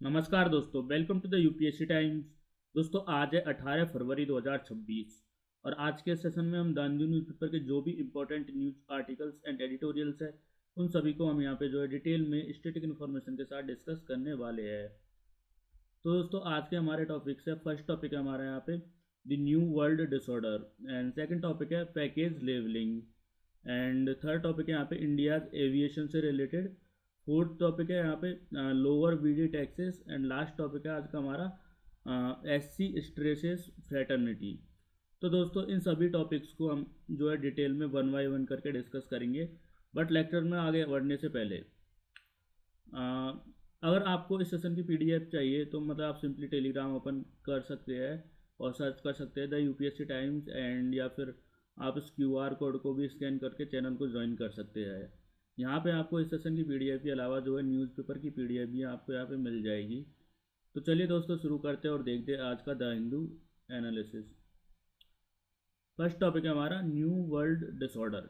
नमस्कार दोस्तों, welcome to the UPSC times. दोस्तों आज है 18 फरवरी 2026 और आज के सेशन में हम द हिंदू न्यूज़पेपर के जो भी important news articles and editorials है उन सभी को हम यहाँ पे जो है डिटेल में स्टैटिक इन्फॉर्मेशन के साथ डिस्कस करने वाले हैं। तो दोस्तों आज के हमारे टॉपिक्स है, फर्स्ट टॉपिक है हमारा यहाँ पे the new world disorder, and second topic है package levelling, and third topic है यहाँ पे इंडियाज एविएशन से रिलेटेड, फोर्थ टॉपिक है यहाँ पे lower BD taxes, and last topic है आज का हमारा एससी स्ट्रेसेस फ्रेटर्निटी। तो दोस्तों इन सभी टॉपिक्स को हम जो है डिटेल में वन बाय वन करके डिस्कस करेंगे। बट लेक्चर में आगे बढ़ने से पहले अगर आपको इस सेशन की पीडीएफ चाहिए तो मतलब आप सिंपली टेलीग्राम ओपन कर सकते हैं और सर्च कर सकते हैं द यूपीएससी टाइम्स, एंड या फिर आप इस क्यूआर कोड को भी स्कैन करके चैनल को ज्वाइन कर सकते हैं। यहाँ पे आपको इस सेशन की पीडीएफ के अलावा जो है न्यूज़पेपर की पीडीएफ भी आपको यहाँ पे मिल जाएगी। तो चलिए दोस्तों शुरू करते हैं और देखते हैं आज का the Hindu analysis. First topic है हमारा new world disorder.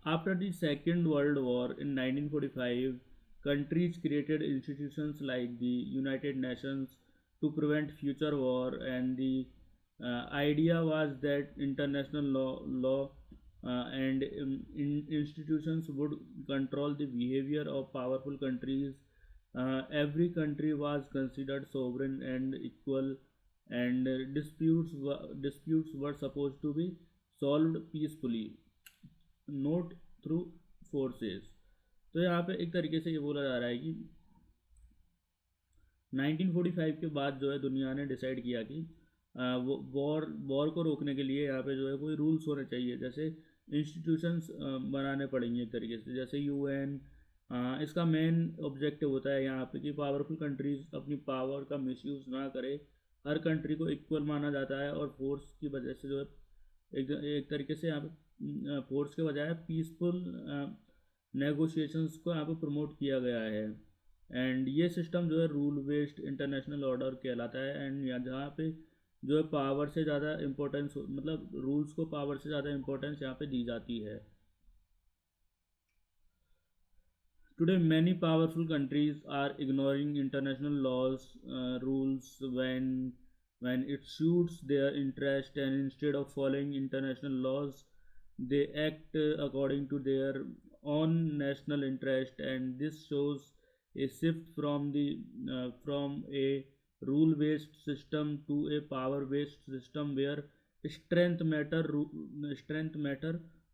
After the Second World War in 1945, countries created institutions like the United Nations to prevent future war, and the idea was that international law and institutions would control the behavior of powerful countries. Every country was considered sovereign and equal, and disputes were supposed to be solved peacefully, note through forces. तो यहाँ पे एक तरीके से ये बोला जा रहा है कि 1945 के बाद जो है दुनिया ने डिसाइड किया कि वो वॉर को रोकने के लिए यहाँ पे जो है कोई रूल्स होने चाहिए, जैसे इंस्टीट्यूशंस बनाने पड़ेंगे एक तरीके से, जैसे यूएन। इसका मेन ऑब्जेक्टिव होता है यहाँ पे कि पावरफुल कंट्रीज अपनी पावर का मिसयूज़ ना करे, हर कंट्री को इक्वल माना जाता है और फोर्स की वजह से जो है एक तरीके से यहाँ पे फोर्स के बजाय पीसफुल नेगोशिएशंस को यहाँ पे प्रमोट किया गया है। एंड ये सिस्टम जो है रूल बेस्ड इंटरनेशनल ऑर्डर कहलाता है, एंड जहाँ पे जो है पावर से ज़्यादा इम्पोर्टेंस, मतलब रूल्स को पावर से ज़्यादा इम्पोर्टेंस यहाँ पे दी जाती है। Today, many powerful countries are ignoring international laws, rules when it suits their interest, and instead of following international laws, they act according to their own national interest. And this shows a shift from a rule-based system to a power-based system where strength matter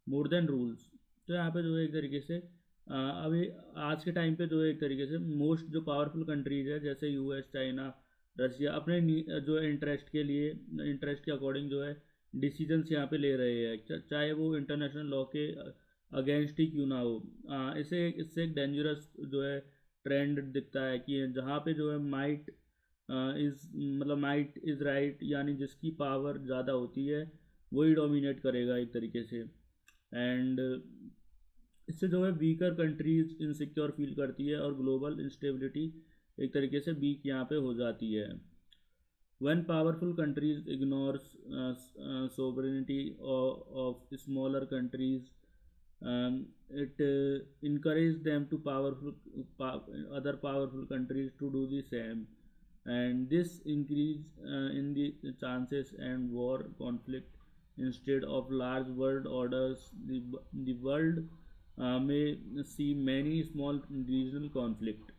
more than rules. तो यहाँ पे जो है एक तरीके से अभी आज के टाइम पे जो है एक तरीके से मोस्ट जो पावरफुल कंट्रीज है जैसे यूएस, चाइना, रशिया अपने जो है इंटरेस्ट के अकॉर्डिंग जो है डिसीजंस यहाँ पे ले रहे हैं, चाहे वो इंटरनेशनल लॉ के अगेंस्ट ही क्यों ना हो। इससे एक डेंजरस जो है ट्रेंड दिखता है कि जहाँ पे जो है माइट इज़ राइट, यानी जिसकी पावर ज़्यादा होती है वही डोमिनेट करेगा एक तरीके से। एंड इससे जो है वीकर कंट्रीज इनसिक्योर फील करती है और ग्लोबल इंस्टेबिलिटी एक तरीके से वीक यहाँ पे हो जाती है। When powerful countries ignores sovereignty of smaller countries, it encourages them to other powerful countries to do the same, and this increase in the chances and war conflict. Instead of large world orders, the world may see many small regional conflict.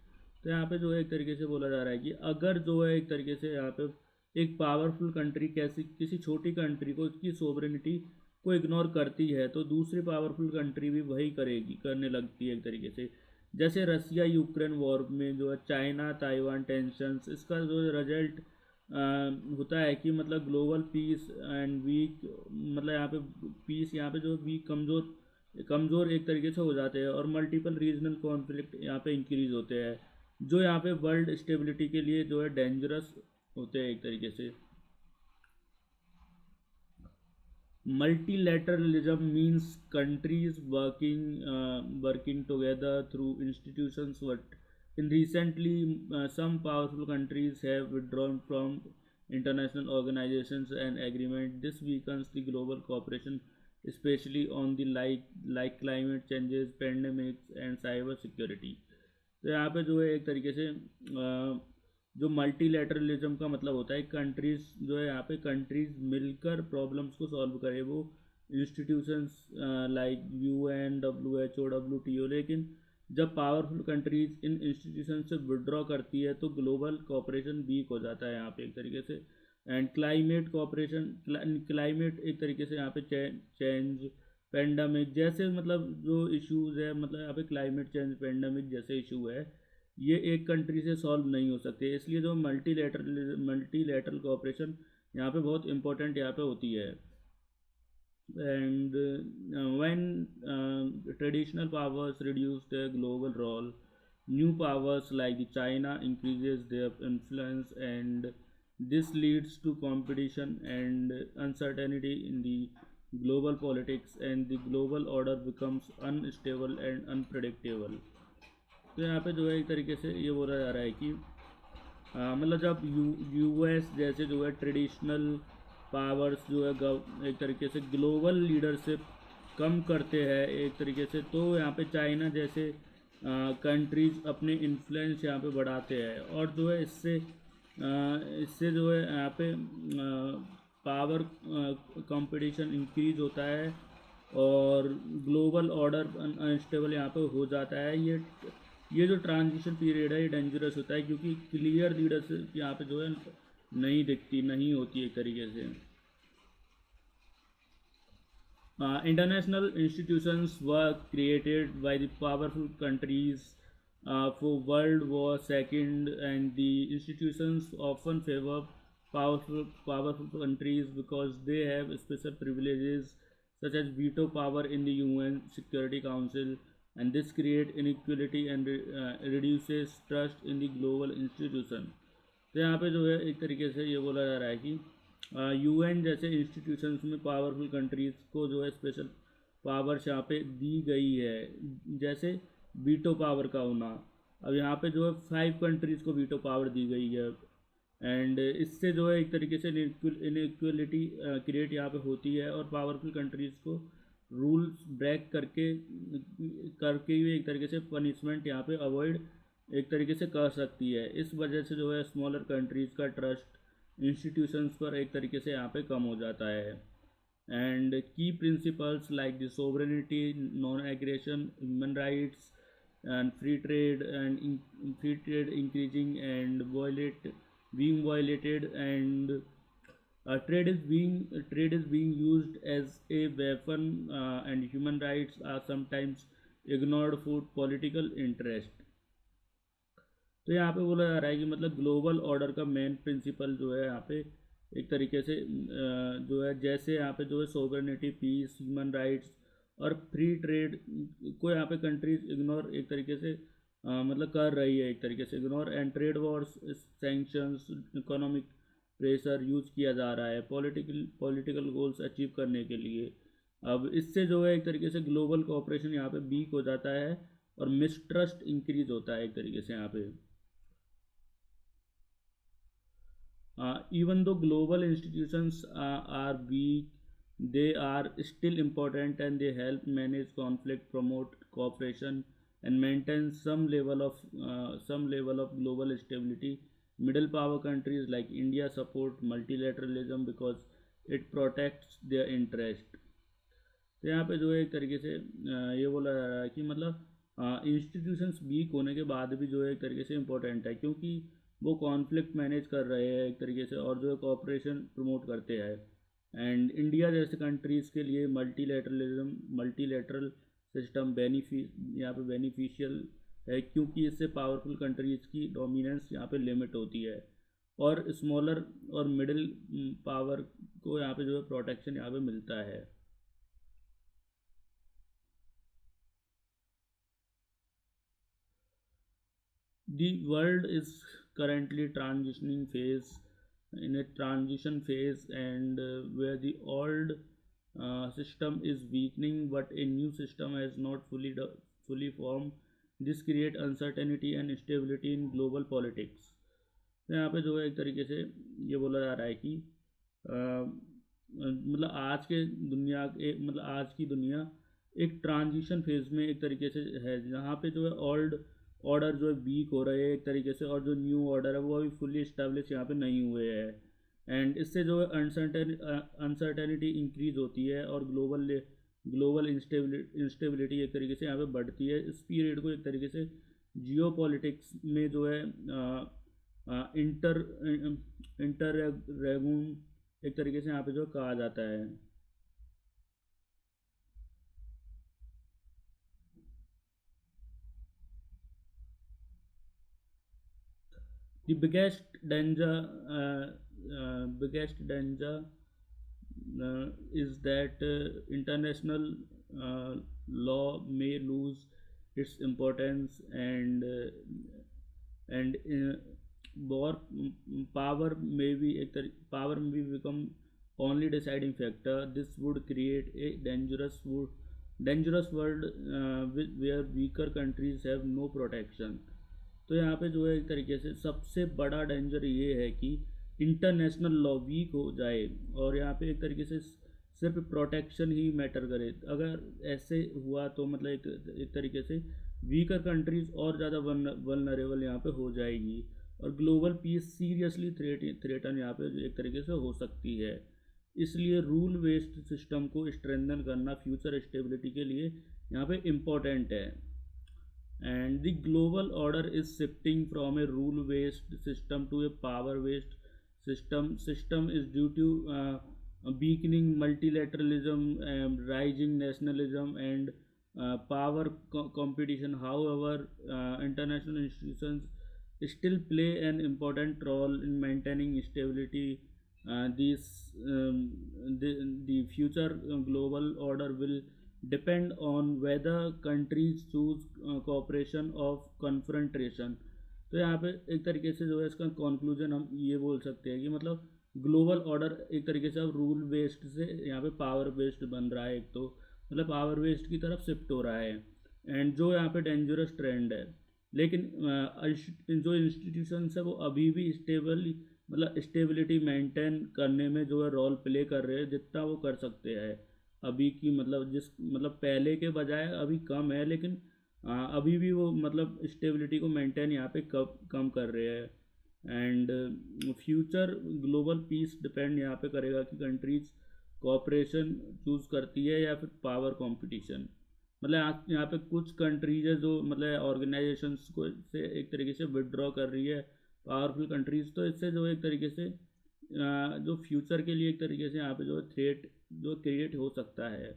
तो यहाँ पे जो है एक तरीके से बोला जा रहा है कि अगर जो है एक तरीके से यहाँ पे एक पावरफुल कंट्री कैसी किसी छोटी कंट्री को उसकी सोवरेनिटी को इग्नोर करती है तो दूसरी पावरफुल कंट्री भी वही करने लगती है एक तरीके से। जैसे रसिया यूक्रेन वॉर में जो है चाइना ताइवान टेंशंस, इसका जो रिजल्ट होता है कि मतलब ग्लोबल पीस एंड वीक, मतलब यहाँ पे पीस यहाँ पे जो वीक कमज़ोर एक तरीके से हो जाते हैं और मल्टीपल रीजनल कॉन्फ्लिक्ट यहाँ पे इंक्रीज होते हैं जो यहाँ पे वर्ल्ड स्टेबिलिटी के लिए जो है डेंजरस होते हैं एक तरीके से। Multilateralism means countries working together through institutions, but in recently some powerful countries have withdrawn from international organizations and agreement. This weakens the global cooperation, especially on the like climate changes, pandemics, and cyber security. तो यहाँ पे जो है एक तरीके से जो multilateralism का मतलब होता है कंट्रीज जो है यहाँ पे कंट्रीज मिलकर प्रॉब्लम्स को सॉल्व करे, वो institutions like UN, WHO, WTO। लेकिन जब पावरफुल कंट्रीज इन इंस्टीट्यूशन से विड्रॉ करती है तो ग्लोबल कोऑपरेशन वीक हो जाता है यहाँ पे एक तरीके से। एंड क्लाइमेट कोऑपरेशन, क्लाइमेट एक तरीके से यहाँ पे चेंज, पेंडेमिक जैसे मतलब जो इश्यूज है, मतलब यहाँ पे क्लाइमेट चेंज, पेंडेमिक जैसे इशू है, ये एक कंट्री से सॉल्व नहीं हो सकते। इसलिए जो मल्टीलैटरल कोऑपरेशन यहाँ पे बहुत इंपॉर्टेंट यहाँ पे होती है। And when traditional powers reduce their global role, new powers like the China increases their influence, and this leads to competition and uncertainty in the global politics, and the global order becomes unstable and unpredictable। तो यहाँ पे जो है एक तरीके से ये बोला जा रहा है कि मतलब जब US जैसे जो है ट्रेडिशनल पावर्स जो है एक तरीके से ग्लोबल लीडरशिप कम करते हैं एक तरीके से, तो यहाँ पे चाइना जैसे कंट्रीज अपने इन्फ्लुएंस यहाँ पे बढ़ाते हैं, और जो है इससे जो है यहाँ पे पावर कंपटीशन इंक्रीज होता है और ग्लोबल ऑर्डर अनस्टेबल यहाँ पे हो जाता है। ये जो ट्रांजिशन पीरियड है ये डेंजरस होता है, क्योंकि क्लियर लीडरशिप यहाँ पे जो है नहीं होती एक तरीके से। International institutions were created by the powerful countries for World War II, and the institutions often favor powerful countries because they have special privileges such as veto power in the UN Security Council, and this creates inequality and reduces trust in the global institution। तो यहाँ पे जो है एक तरीके से ये बोला जा रहा है कि UN जैसे इंस्टीट्यूशंस में पावरफुल कंट्रीज़ को जो है स्पेशल पावर्स यहाँ पे दी गई है, जैसे वीटो पावर का होना। अब यहाँ पे जो है 5 कंट्रीज़ को वीटो पावर दी गई है, एंड इससे जो है एक तरीके से इनइक्वलिटी क्रिएट यहाँ पे होती है, और पावरफुल कंट्रीज़ को रूल्स ब्रेक करके ही एक तरीके से पनिशमेंट यहाँ पे अवॉइड एक तरीके से कर सकती है। इस वजह से जो है स्मॉलर कंट्रीज़ का ट्रस्ट इंस्टीट्यूशंस पर एक तरीके से यहाँ पे कम हो जाता है। एंड की principles like the sovereignty, non aggression, human rights and free trade increasing and being violated, and trade is being used as a weapon, and human rights are sometimes ignored for political interest। तो यहाँ पे बोला जा रहा है कि मतलब global order का मेन प्रिंसिपल जो है यहाँ पे एक तरीके से जो है, जैसे यहाँ पे जो है सोवरेनिटी, पीस, ह्यूमन राइट्स और फ्री ट्रेड को यहाँ पे कंट्रीज इग्नोर एक तरीके से मतलब कर रही है एक तरीके से ignore, and trade Wars, sanctions, economic pressure use किया जा रहा है पॉलिटिकल गोल्स अचीव करने के लिए। अब इससे जो है एक तरीके से ग्लोबल कोऑपरेशन यहाँ पे वीक हो जाता है और मिसट्रस्ट इंक्रीज होता है एक तरीके से यहाँ पे। Even though global institutions are weak, they are still important, and they help manage conflict, promote cooperation, and maintain some level of global stability। Middle power countries like India support multilateralism because it protects their interest। तो यहाँ पे जो है एक तरीके से ये बोला जा रहा है कि मतलब इंस्टीट्यूशंस वीक होने के बाद भी जो है एक तरीके से इम्पोर्टेंट है, क्योंकि वो कॉन्फ्लिक्ट मैनेज कर रहे हैं एक तरीके से, और जो है कोऑपरेशन प्रमोट करते हैं। एंड इंडिया जैसे कंट्रीज़ के लिए मल्टीलैटरल सिस्टम यहाँ पे बेनिफिशियल है, क्योंकि इससे पावरफुल कंट्रीज़ की डोमिनेंस यहाँ पे लिमिट होती है, और स्मॉलर और मिडिल पावर को यहाँ पे जो है प्रोटेक्शन यहाँ पे मिलता है। The world is currently in a transition phase, and where the old system is weakening but a new system has not fully formed। This create uncertainty and instability in global politics। तो यहाँ पे जो है एक तरीके से ये बोला जा रहा है कि मतलब आज की दुनिया एक ट्रांजिशन फेज में एक तरीके से है, जहाँ पे जो है ऑर्डर जो है वीक हो रहे हैं एक तरीके से, और जो न्यू ऑर्डर है वो अभी फुल्ली इस्टेब्लिश यहाँ पे नहीं हुए हैं। एंड इससे जो है अनसर्टेनिटी इंक्रीज होती है, और ग्लोबल इंस्टेबिलिटी एक तरीके से यहाँ पे बढ़ती है। इस पीरियड को एक तरीके से जियो पॉलिटिक्स में जो है इंटर इंटररेगुन एक तरीके से यहाँ पे जो कहा जाता है। The biggest danger is that international law may lose its importance, and war power may be power may become only deciding factor. This would create a dangerous world where weaker countries have no protection. तो यहाँ पे जो है एक तरीके से सबसे बड़ा डेंजर ये है कि इंटरनेशनल लॉ वीक हो जाए, और यहाँ पे एक तरीके से सिर्फ प्रोटेक्शन ही मैटर करे। अगर ऐसे हुआ तो मतलब एक तरीके से वीकर कंट्रीज और ज़्यादा वल्नरेबल यहाँ पे हो जाएगी, और ग्लोबल पीस सीरियसली थ्रेटन यहाँ पे एक तरीके से हो सकती है। इसलिए रूल बेस्ड सिस्टम को स्ट्रेंथन करना फ्यूचर स्टेबिलिटी के लिए यहाँ पे इम्पोर्टेंट है। And the global order is shifting from a rule based system to a power based system is due to weakening multilateralism, rising nationalism, and power competition. However, international institutions still play an important role in maintaining stability. The future global order will depend on whether countries choose cooperation of confrontation. तो यहाँ पे एक तरीके से जो है इसका conclusion हम ये बोल सकते हैं कि मतलब ग्लोबल ऑर्डर एक तरीके से अब रूल बेस्ड से यहाँ पे पावर बेस्ड बन रहा है, एक तो मतलब पावर बेस्ड की तरफ शिफ्ट हो रहा है, एंड जो यहाँ पे डेंजरस ट्रेंड है। लेकिन जो इंस्टीट्यूशंस है वो अभी भी मतलब स्टेबिलिटी मेंटेन करने में जो है रोल प्ले कर रहे हैं जितना वो कर सकते हैं। अभी की मतलब मतलब पहले के बजाय अभी कम है, लेकिन अभी भी वो मतलब स्टेबिलिटी को मेंटेन यहाँ पे कम कर रहे हैं। And future global piece depend यहाँ पे करेगा कि कंट्रीज कोऑपरेशन चूज़ करती है या फिर पावर कंपटीशन। मतलब यहाँ पे कुछ कंट्रीज है जो मतलब ऑर्गेनाइजेशंस को से एक तरीके से विड्रॉ कर रही है, पावरफुल कंट्रीज। तो इससे जो एक तरीके से जो फ्यूचर के लिए एक तरीके से यहाँ पे जो थ्रेट जो क्रिएट हो सकता है।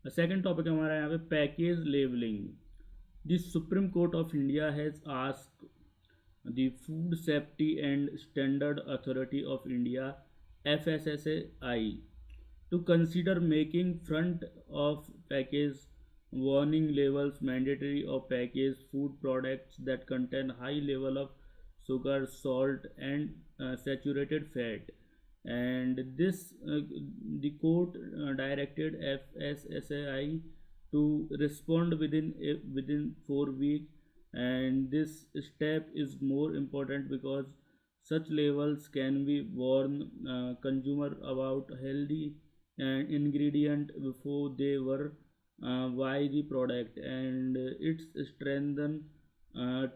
सेकेंड टॉपिक हमारा यहाँ पे package labelling. The supreme court of India has asked the food safety and standard authority of India FSSAI to consider making front of package warning labels mandatory of packaged food products that contain high level of sugar, salt, and saturated fat. And this the court directed FSSAI to respond within 4 weeks. And this step is more important because such labels can be warn consumer about healthy ingredient before they were buy the product, and it's strengthen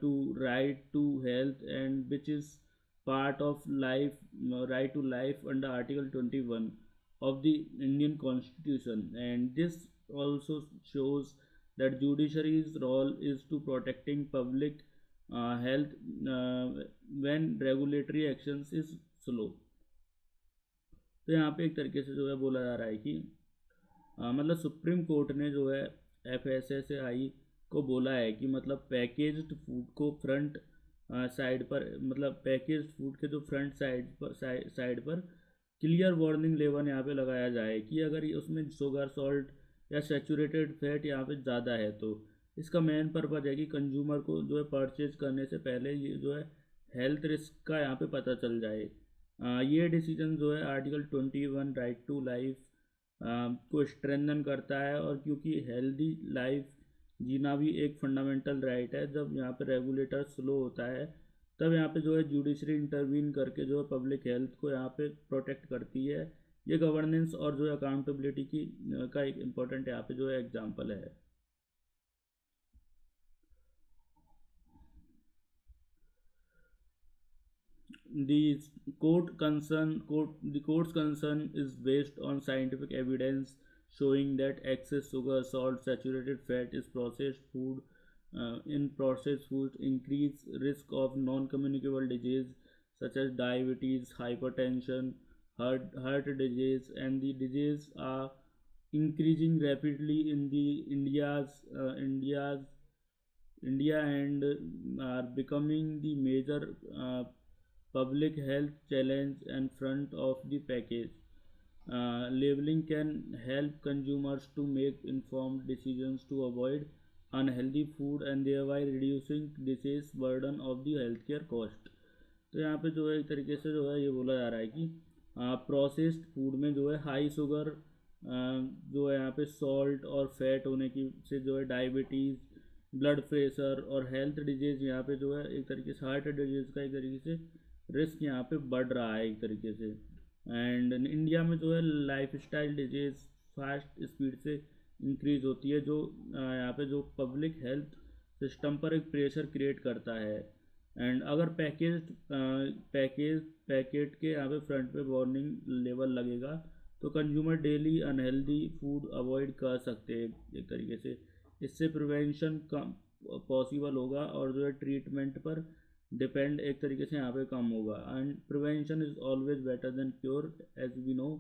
to right to health, and which is part of life right to life under Article 21 of the Indian Constitution. And this also shows that judiciary's role is to protecting public health when regulatory actions is slow. तो यहाँ पे एक तरीके से जो है बोला जा रहा है कि मतलब सुप्रीम कोर्ट ने जो है FSSAI को बोला है कि मतलब पैकेज्ड फूड को फ्रंट साइड पर मतलब पैकेज्ड फूड के जो फ्रंट साइड पर क्लियर वार्निंग लेबल यहाँ पे लगाया जाए कि अगर उसमें शुगर, सॉल्ट या सैचुरेटेड फैट यहाँ पे ज़्यादा है। तो इसका मेन पर्पज़ है कि कंज्यूमर को जो है परचेज करने से पहले ये जो है हेल्थ रिस्क का यहाँ पे पता चल जाए। ये डिसीजन जो है आर्टिकल 21 राइट टू लाइफ को स्ट्रेंथन करता है, और क्योंकि हेल्दी लाइफ जीना भी एक फंडामेंटल राइट है। जब यहाँ पे रेगुलेटर स्लो होता है तब यहाँ पे जो है जुडिशरी इंटरवीन करके जो है पब्लिक हेल्थ को यहाँ पे प्रोटेक्ट करती है। ये गवर्नेंस और जो है अकाउंटेबिलिटी की का एक इम्पोर्टेंट यहाँ पे जो है एग्जाम्पल है। The the court's concern is based on scientific evidence showing that excess sugar, salt, saturated fat is processed food in processed food increase risk of non-communicable disease such as diabetes, hypertension, heart disease, and the disease are increasing rapidly in the India and are becoming the major public health challenge and front of the package. Labeling can help consumers to make informed decisions to avoid unhealthy food and thereby reducing disease burden of the healthcare cost. तो यहाँ पे जो है एक तरीके से जो है ये बोला जा रहा है कि प्रोसेस्ड फूड में जो है हाई शुगर जो है यहाँ पे सॉल्ट और फैट होने की से जो है डायबिटीज़, ब्लड प्रेशर और हेल्थ डिजीज़ यहाँ पे जो है एक तरीके से हार्ट डिजीज़ का एक तरीके से रिस्क यहाँ पे बढ़ रहा है एक तरीके से। एंड इंडिया में जो है life style disease fast speed से इंक्रीज होती है जो यहाँ पे जो पब्लिक हेल्थ सिस्टम पर एक प्रेशर क्रिएट करता है। एंड अगर पैकेट के यहाँ पे फ्रंट पे वार्निंग लेवल लगेगा तो consumer daily unhealthy food avoid कर सकते हैं एक तरीके से। इससे प्रिवेंशन कम पॉसिबल होगा और जो है ट्रीटमेंट पर डिपेंड एक तरीके से यहाँ पे कम होगा। And prevention is always better than cure as we know.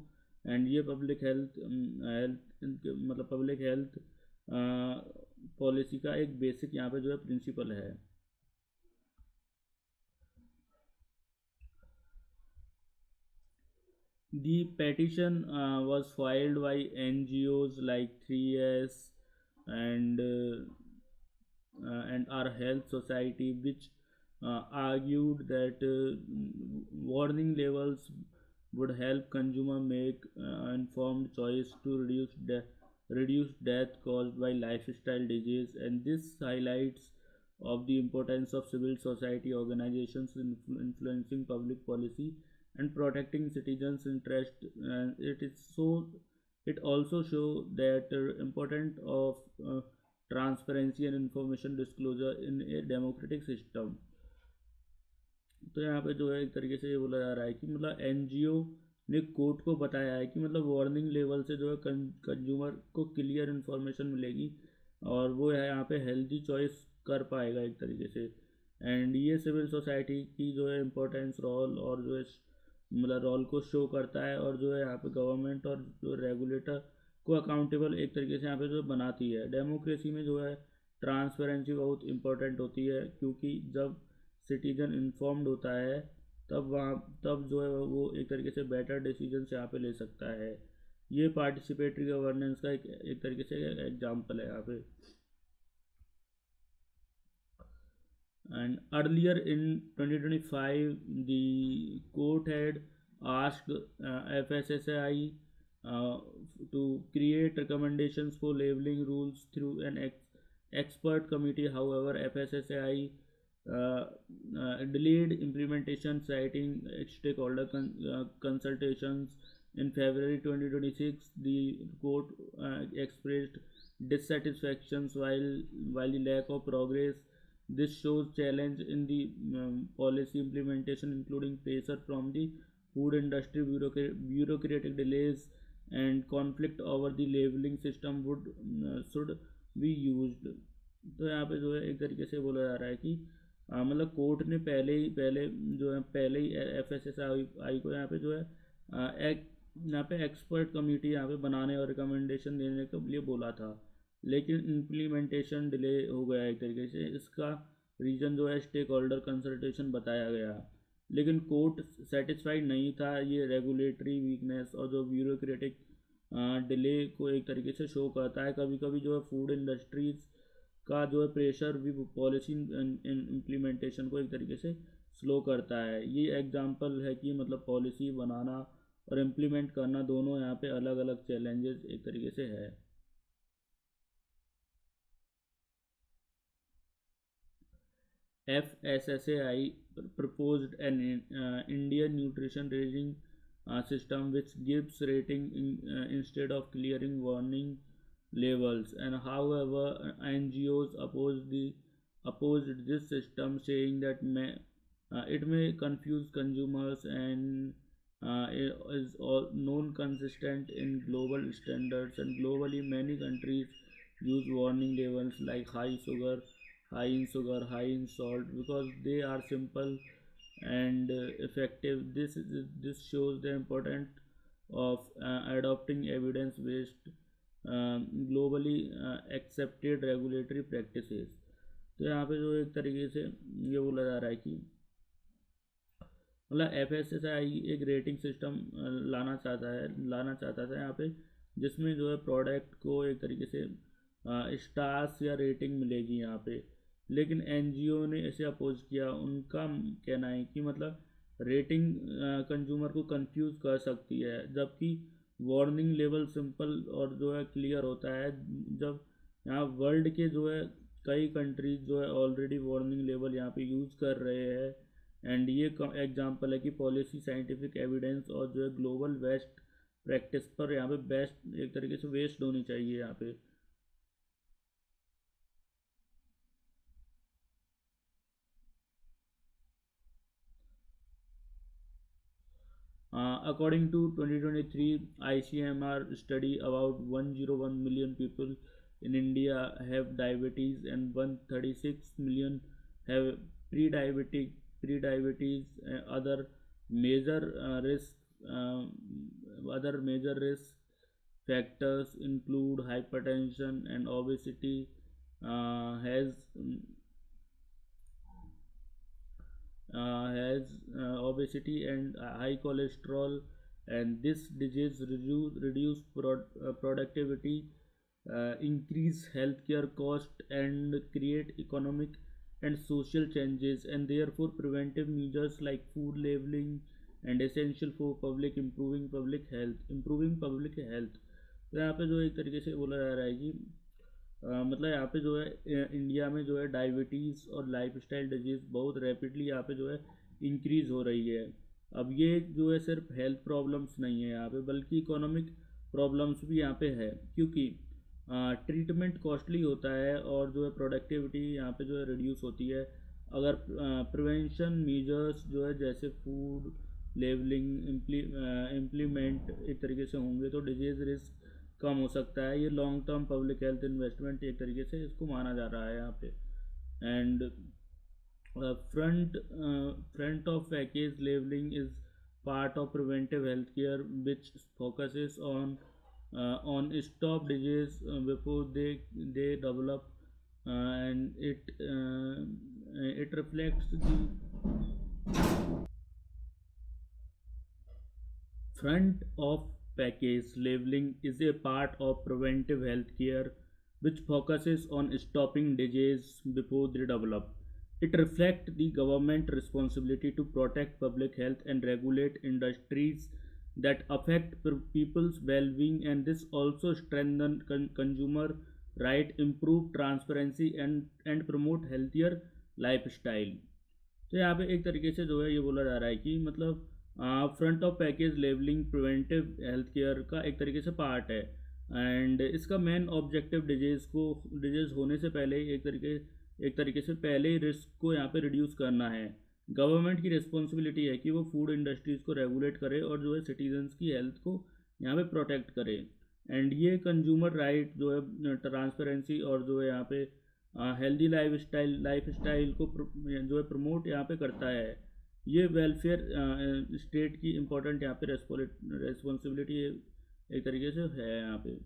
And ये पब्लिक हेल्थ मतलब पब्लिक हेल्थ पॉलिसी का एक बेसिक यहाँ पे जो है प्रिंसिपल है। The petition was filed by NGOs like 3S and Our Health Society, which argued that warning labels would help consumer make informed choice to reduce death caused by lifestyle disease. And this highlights of the importance of civil society organizations influencing public policy and protecting citizens' interest. And it also show that important of transparency and information disclosure in a democratic system. तो यहाँ पे जो है एक तरीके से ये बोला जा रहा है कि मतलब एनजीओ ने कोर्ट को बताया है कि मतलब वार्निंग लेवल से जो है कंज्यूमर को क्लियर इन्फॉर्मेशन मिलेगी और वो यहाँ पे हेल्दी चॉइस कर पाएगा एक तरीके से। एंड ये सिविल सोसाइटी की जो है इम्पोर्टेंस रोल और जो है मतलब रोल को शो करता है और जो है यहाँ पे गवर्नमेंट और जो रेगुलेटर को अकाउंटेबल एक तरीके से यहाँ पे जो बनाती है। डेमोक्रेसी में जो है ट्रांसपेरेंसी बहुत इंपॉर्टेंट होती है क्योंकि जब सिटीजन इन्फॉर्म्ड होता है तब जो है वो एक तरीके से बेटर डिसीजन यहाँ पे ले सकता है। ये पार्टिसिपेटरी गवर्नेंस का एक तरीके से एग्जाम्पल है यहाँ पे। And earlier in 2025, the court had asked FSSAI to create recommendations for labeling rules through an expert committee. However, FSSAI delayed implementation, citing stakeholder consultations. In February 2026, the court expressed dissatisfactions while the lack of progress. This shows challenge in the policy implementation, including pressure from the food industry, bureaucratic delays, and conflict over the labeling system should be used. तो यहाँ पे जो है एक तरीके से बोला जा रहा है कि मतलब कोर्ट ने पहले ही FSSAI को यहाँ पे जो है यहाँ पे एक्सपर्ट कमेटी यहाँ पे बनाने और रिकमेंडेशन देने के लिए बोला था, लेकिन इम्प्लीमेंटेशन डिले हो गया एक तरीके से। इसका रीज़न जो है स्टेक होल्डर कंसल्टेशन बताया गया, लेकिन कोर्ट सेटिस्फाइड नहीं था। ये रेगुलेटरी वीकनेस और जो ब्यूरोक्रेटिक डिले को एक तरीके से शो करता है। कभी कभी जो है फूड इंडस्ट्रीज़ का जो है प्रेशर भी पॉलिसी इम्प्लीमेंटेशन को एक तरीके से स्लो करता है। ये एग्जांपल है कि मतलब पॉलिसी बनाना और इम्प्लीमेंट करना दोनों यहाँ पे अलग अलग चैलेंजेस एक तरीके से है। FSSAI proposed an Indian nutrition rating system which gives rating instead of clearing warning labels. And however, NGOs opposed this system, saying that it may confuse consumers and it is all non-consistent in global standards. And globally, many countries use warning labels like high in sugar, high in salt because they are simple and effective. This shows the importance of adopting evidence-based globally accepted regulatory practices. तो यहाँ पे जो एक तरीके से ये बोला जा रहा है कि मतलब FSSAI एक रेटिंग सिस्टम लाना चाहता था यहाँ पे, जिसमें जो है प्रोडक्ट को एक तरीके से स्टार्स या रेटिंग मिलेगी यहाँ पे। लेकिन NGO ने इसे अपोज किया। उनका कहना है कि मतलब रेटिंग कंज्यूमर को कंफ्यूज कर सकती है, जबकि वार्निंग लेवल सिंपल और जो है क्लियर होता है। जब यहाँ वर्ल्ड के जो है कई कंट्रीज जो है ऑलरेडी वार्निंग लेवल यहाँ पे यूज़ कर रहे हैं। एंड ये एग्जांपल है कि पॉलिसी, साइंटिफिक एविडेंस और जो है ग्लोबल बेस्ट प्रैक्टिस पर यहाँ पे बेस्ट एक तरीके से वेस्ट होनी चाहिए यहाँ पे। According to 2023 ICMR study, about 101 million people in India have diabetes and 136 million have pre-diabetic pre-diabetes. Major uh, risk uh, Other major risk factors include hypertension and obesity. Has has Obesity and high cholesterol, and this disease reduce productivity, increase healthcare cost, and create economic and social changes. And therefore preventive measures like food labeling and essential for improving public health। तो यहाँ पे जो एक तरीके से बोला जा रहा है कि मतलब यहाँ पे जो है इंडिया में जो है डायबिटीज़ और लाइफस्टाइल डिजीज़ बहुत रैपिडली यहाँ पे जो है इंक्रीज़ हो रही है। अब ये जो है सिर्फ हेल्थ प्रॉब्लम्स नहीं है यहाँ पे, बल्कि इकोनॉमिक प्रॉब्लम्स भी यहाँ पे है, क्योंकि ट्रीटमेंट कॉस्टली होता है और जो है प्रोडक्टिविटी यहाँ पे जो है रिड्यूस होती है। अगर प्रिवेंशन मेजर्स जो है जैसे फूड लेवलिंग इम्प्लीमेंट एक तरीके से होंगे तो डिजीज़ रिस्क कम हो सकता है। ये long term public health investment एक तरीके से इसको माना जा रहा है यहाँ पे। And front of package labelling is part of preventive health care which focuses on stop disease before they develop, and it reflects the front of package labeling is a part of preventive health care which focuses on stopping disease before they develop. It reflects the government responsibility to protect public health and regulate industries that affect people's well-being, and this also strengthen consumer right, improve transparency, and promote healthier lifestyle। तो यहाँ पे एक तरीके से जो है ये बोला जा रहा है कि मतलब front of package labelling preventive health care का एक तरीके से पार्ट है। एंड इसका मेन ऑब्जेक्टिव डिजीज़ होने से पहले एक तरीके से पहले ही रिस्क को यहाँ पे रिड्यूस करना है। गवर्नमेंट की रिस्पॉन्सिबिलिटी है कि वो फूड इंडस्ट्रीज़ को रेगुलेट करे और जो है सिटीजन्स की हेल्थ को यहाँ पे प्रोटेक्ट करे। एंड ये कंज्यूमर राइट जो है ट्रांसपेरेंसी और जो है यहाँ पे हेल्दी लाइफ स्टाइल को जो है प्रमोट यहाँ पे करता है। ये वेलफेयर स्टेट की इम्पोर्टेंट यहाँ पे रेस्पॉन्सिबिलिटी एक तरीके से है यहाँ पे।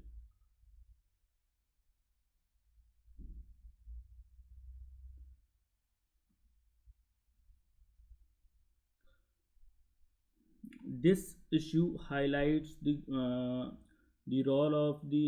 This issue highlights the role of the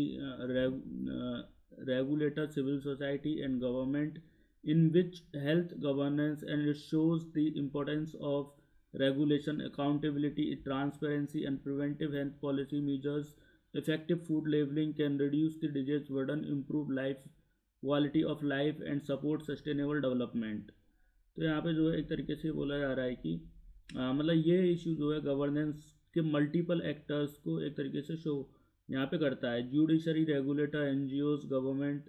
regulator, civil society, and government in which health governance, and it shows the importance of regulation, accountability, transparency, and preventive health policy measures. Effective food labeling can reduce the disease burden, improve life quality of life, and support sustainable development। तो यहाँ पे जो है एक तरीके से बोला जा रहा है कि मतलब ये इशू जो है गवर्नेंस के मल्टीपल एक्टर्स को एक तरीके से शो यहाँ पे करता है। जुडिशरी, रेगुलेटर, एनजीओज, गवर्नमेंट,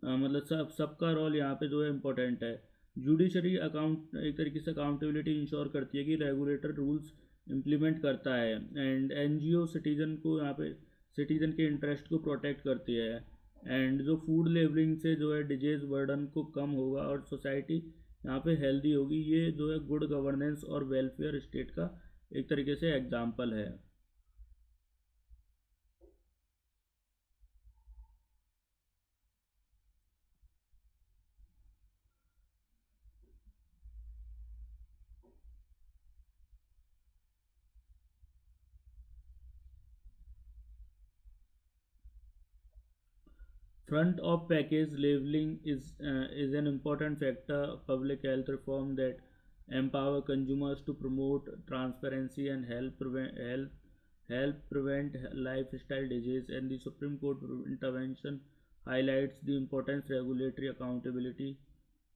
मतलब सबका रोल यहाँ पे जो है इम्पोर्टेंट है। जुडिशरी अकाउंट एक तरीके से अकाउंटेबिलिटी इंश्योर करती है कि रेगुलेटर रूल्स इम्प्लीमेंट करता है, एंड एनजीओ सिटीजन को यहाँ पे सिटीजन के इंटरेस्ट को प्रोटेक्ट करती है। एंड जो फूड लेवलिंग से जो है डिजीज बर्डन को कम होगा और सोसाइटी यहाँ पे हेल्दी होगी। ये जो है गुड गवर्नेंस और वेलफेयर स्टेट का एक तरीके से एग्जाम्पल है। Front of package labeling is an important factor public health reform that empower consumers to promote transparency and help prevent lifestyle disease. And the Supreme Court intervention highlights the importance regulatory accountability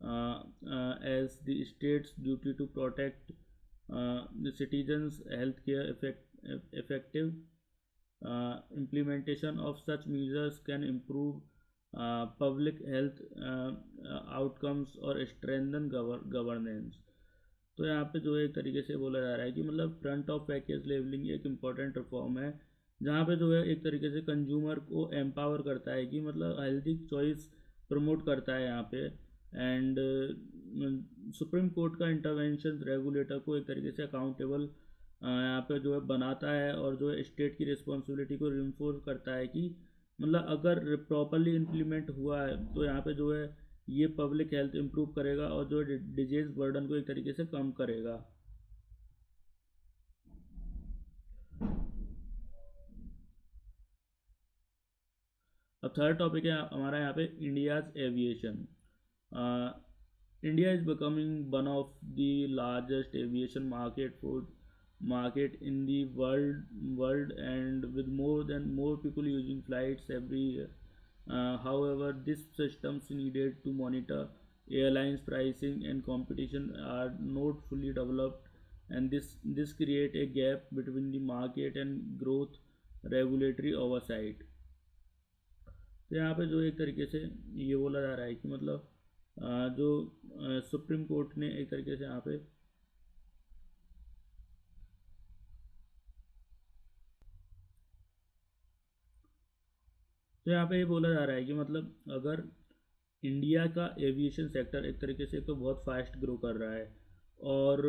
as the state's duty to protect the citizens' healthcare effective implementation of such measures can improve public health outcomes और strengthen governance। तो यहाँ पे जो एक तरीके से बोला जा रहा है कि मतलब फ्रंट ऑफ पैकेज लेवलिंग एक इम्पॉर्टेंट रिफॉर्म है जहाँ पे जो है एक तरीके से कंज्यूमर को एम्पावर करता है कि मतलब हेल्दी चॉइस प्रमोट करता है यहाँ पे। एंड सुप्रीम कोर्ट का इंटरवेंशन रेगुलेटर को एक तरीके से अकाउंटेबल यहाँ पे जो है बनाता है और जो है स्टेट की रिस्पॉन्सिबिलिटी को रिइंफोर्स करता है कि मतलब अगर प्रॉपरली इम्प्लीमेंट हुआ है तो यहाँ पे जो है ये पब्लिक हेल्थ इम्प्रूव करेगा और जो डिजीज बर्डन को एक तरीके से कम करेगा। अब थर्ड टॉपिक है हमारा यहाँ पे India's aviation. India is becoming one of the largest aviation market in the world and with more people using flights every year. However, these systems needed to monitor airlines pricing and competition are not fully developed, and this create a gap between the market and growth regulatory oversight। तो यहाँ पे जो एक तरीके से ये बोला जा रहा है कि मतलब जो सुप्रीम कोर्ट ने एक तरीके से यहाँ पे तो यहाँ पे ये बोला जा रहा है कि मतलब अगर इंडिया का एविएशन सेक्टर एक तरीके से तो बहुत फास्ट ग्रो कर रहा है और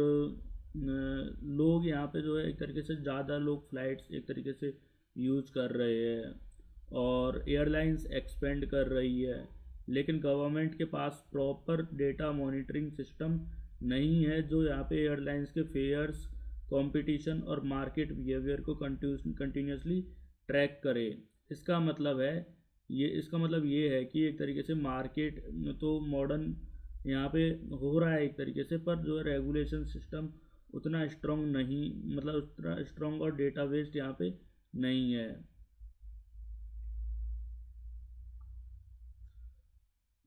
लोग यहाँ पे जो है एक तरीके से ज़्यादा लोग फ्लाइट्स एक तरीके से यूज कर रहे हैं और एयरलाइंस एक्सपेंड कर रही है, लेकिन गवर्नमेंट के पास प्रॉपर डेटा मॉनिटरिंग सिस्टम नहीं है जो यहाँ पे एयरलाइंस के फेयर्स, कंपटीशन और मार्केट बिहेवियर को कंटिन्यूसली ट्रैक करे। इसका मतलब ये है कि एक तरीके से मार्केट तो मॉडर्न यहाँ पे हो रहा है एक तरीके से, पर जो है रेगुलेशन सिस्टम उतना स्ट्रॉन्ग नहीं, मतलब उतना स्ट्रॉन्ग और डेटा बेस्ड यहाँ पे नहीं है।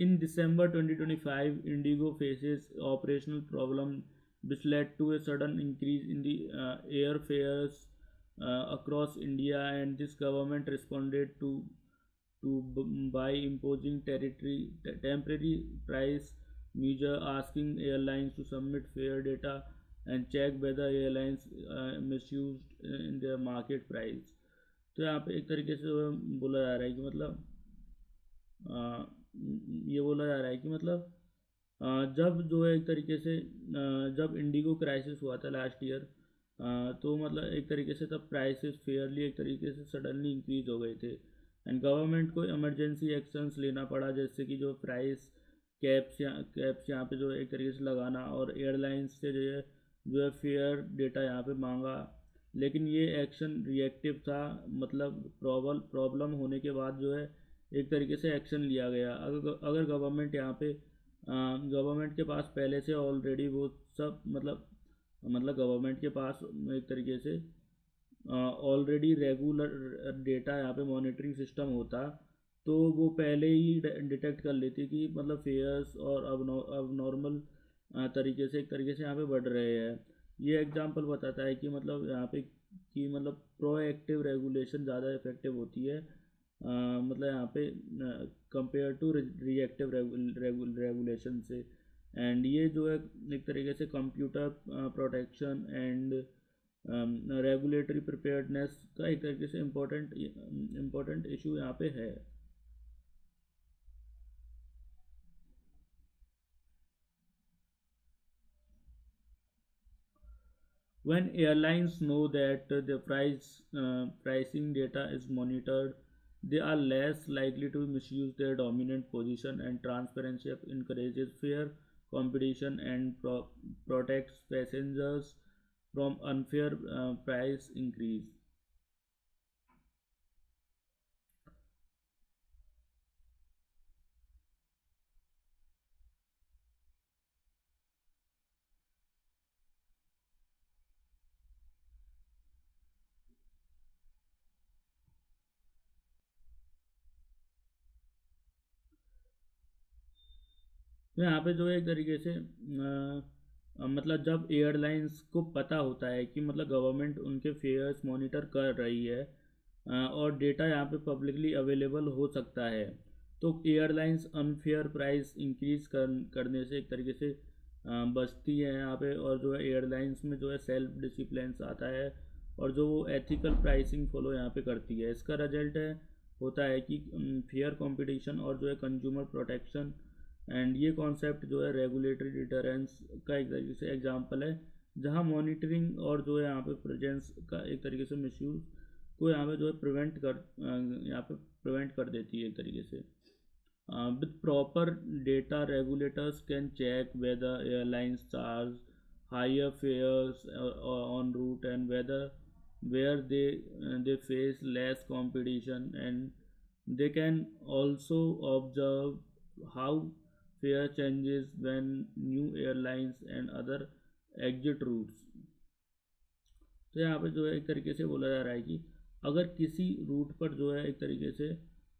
In December 2025, Indigo faces operational problem which led to a sudden increase in the airfares across India, and this government responded by imposing temporary price measure, asking airlines to submit fare data and check whether airlines misused in their market price। तो यहाँ पे एक तरीके से बोला जा रहा है कि मतलब ये बोला जा रहा है कि मतलब जब जो है एक तरीके से जब इंडिगो क्राइसिस हुआ था लास्ट ईयर, तो मतलब एक तरीके से तब प्राइसेस फेयरली एक तरीके से सडनली इंक्रीज हो गए थे एंड गवर्नमेंट को इमरजेंसी एक्शंस लेना पड़ा, जैसे कि जो प्राइस कैप्स यहाँ पे जो एक तरीके से लगाना और एयरलाइंस से जो है फेयर डेटा यहाँ पे मांगा। लेकिन ये एक्शन रिएक्टिव था, मतलब प्रॉब्लम होने के बाद जो है एक तरीके से एक्शन लिया गया। अगर गवर्नमेंट यहाँ पे गवर्नमेंट के पास पहले से ऑलरेडी वो सब मतलब गवर्नमेंट के पास एक तरीके से ऑलरेडी रेगुलर डेटा यहाँ पे मॉनिटरिंग सिस्टम होता तो वो पहले ही डिटेक्ट कर लेती कि मतलब फेयर्स और अब नॉर्मल तरीके से एक तरीके से यहाँ पे बढ़ रहे हैं। ये एग्जांपल बताता है कि मतलब यहाँ पे कि मतलब प्रोएक्टिव रेगुलेशन ज़्यादा इफेक्टिव होती है, मतलब यहाँ पे कंपेयर टू रिएक्टिव रेगुलेशन से। एंड ये जो है एक तरीके से computer protection and regulatory preparedness का एक तरीके से इम्पोर्टेंट इशू यहाँ पे है। When airlines know that the pricing data is monitored, they are less likely to misuse their dominant position, and transparency encourages fair competition and protects passengers from unfair price increase. तो यहाँ पे जो है एक तरीके से मतलब जब एयरलाइंस को पता होता है कि मतलब गवर्नमेंट उनके फेयर्स मॉनिटर कर रही है, और डेटा यहाँ पे पब्लिकली अवेलेबल हो सकता है, तो एयरलाइंस अनफेयर प्राइस इंक्रीज करने से एक तरीके से बचती है यहाँ पे। और जो है एयरलाइंस में जो है सेल्फ डिसिप्लिन आता है, और जो वो एथिकल प्राइसिंग फॉलो यहाँ पे करती है। इसका रिजल्ट है होता है कि फेयर कंपटीशन और जो है कंज्यूमर प्रोटेक्शन। एंड ये कॉन्सेप्ट जो है रेगुलेटरी डिटरेंस का एक तरीके से एग्जांपल है, जहां मॉनिटरिंग और जो है यहाँ पे प्रेजेंस का एक तरीके से मिसयूज को यहाँ पे जो है यहाँ पे प्रिवेंट कर देती है एक तरीके से। With proper data regulators can check whether airlines charge higher fares on route and whether where they face less competition, and they can also observe how fare changes when new airlines and other exit routes। तो यहाँ पे जो है एक तरीके से बोला जा रहा है कि अगर किसी रूट पर जो है एक तरीके से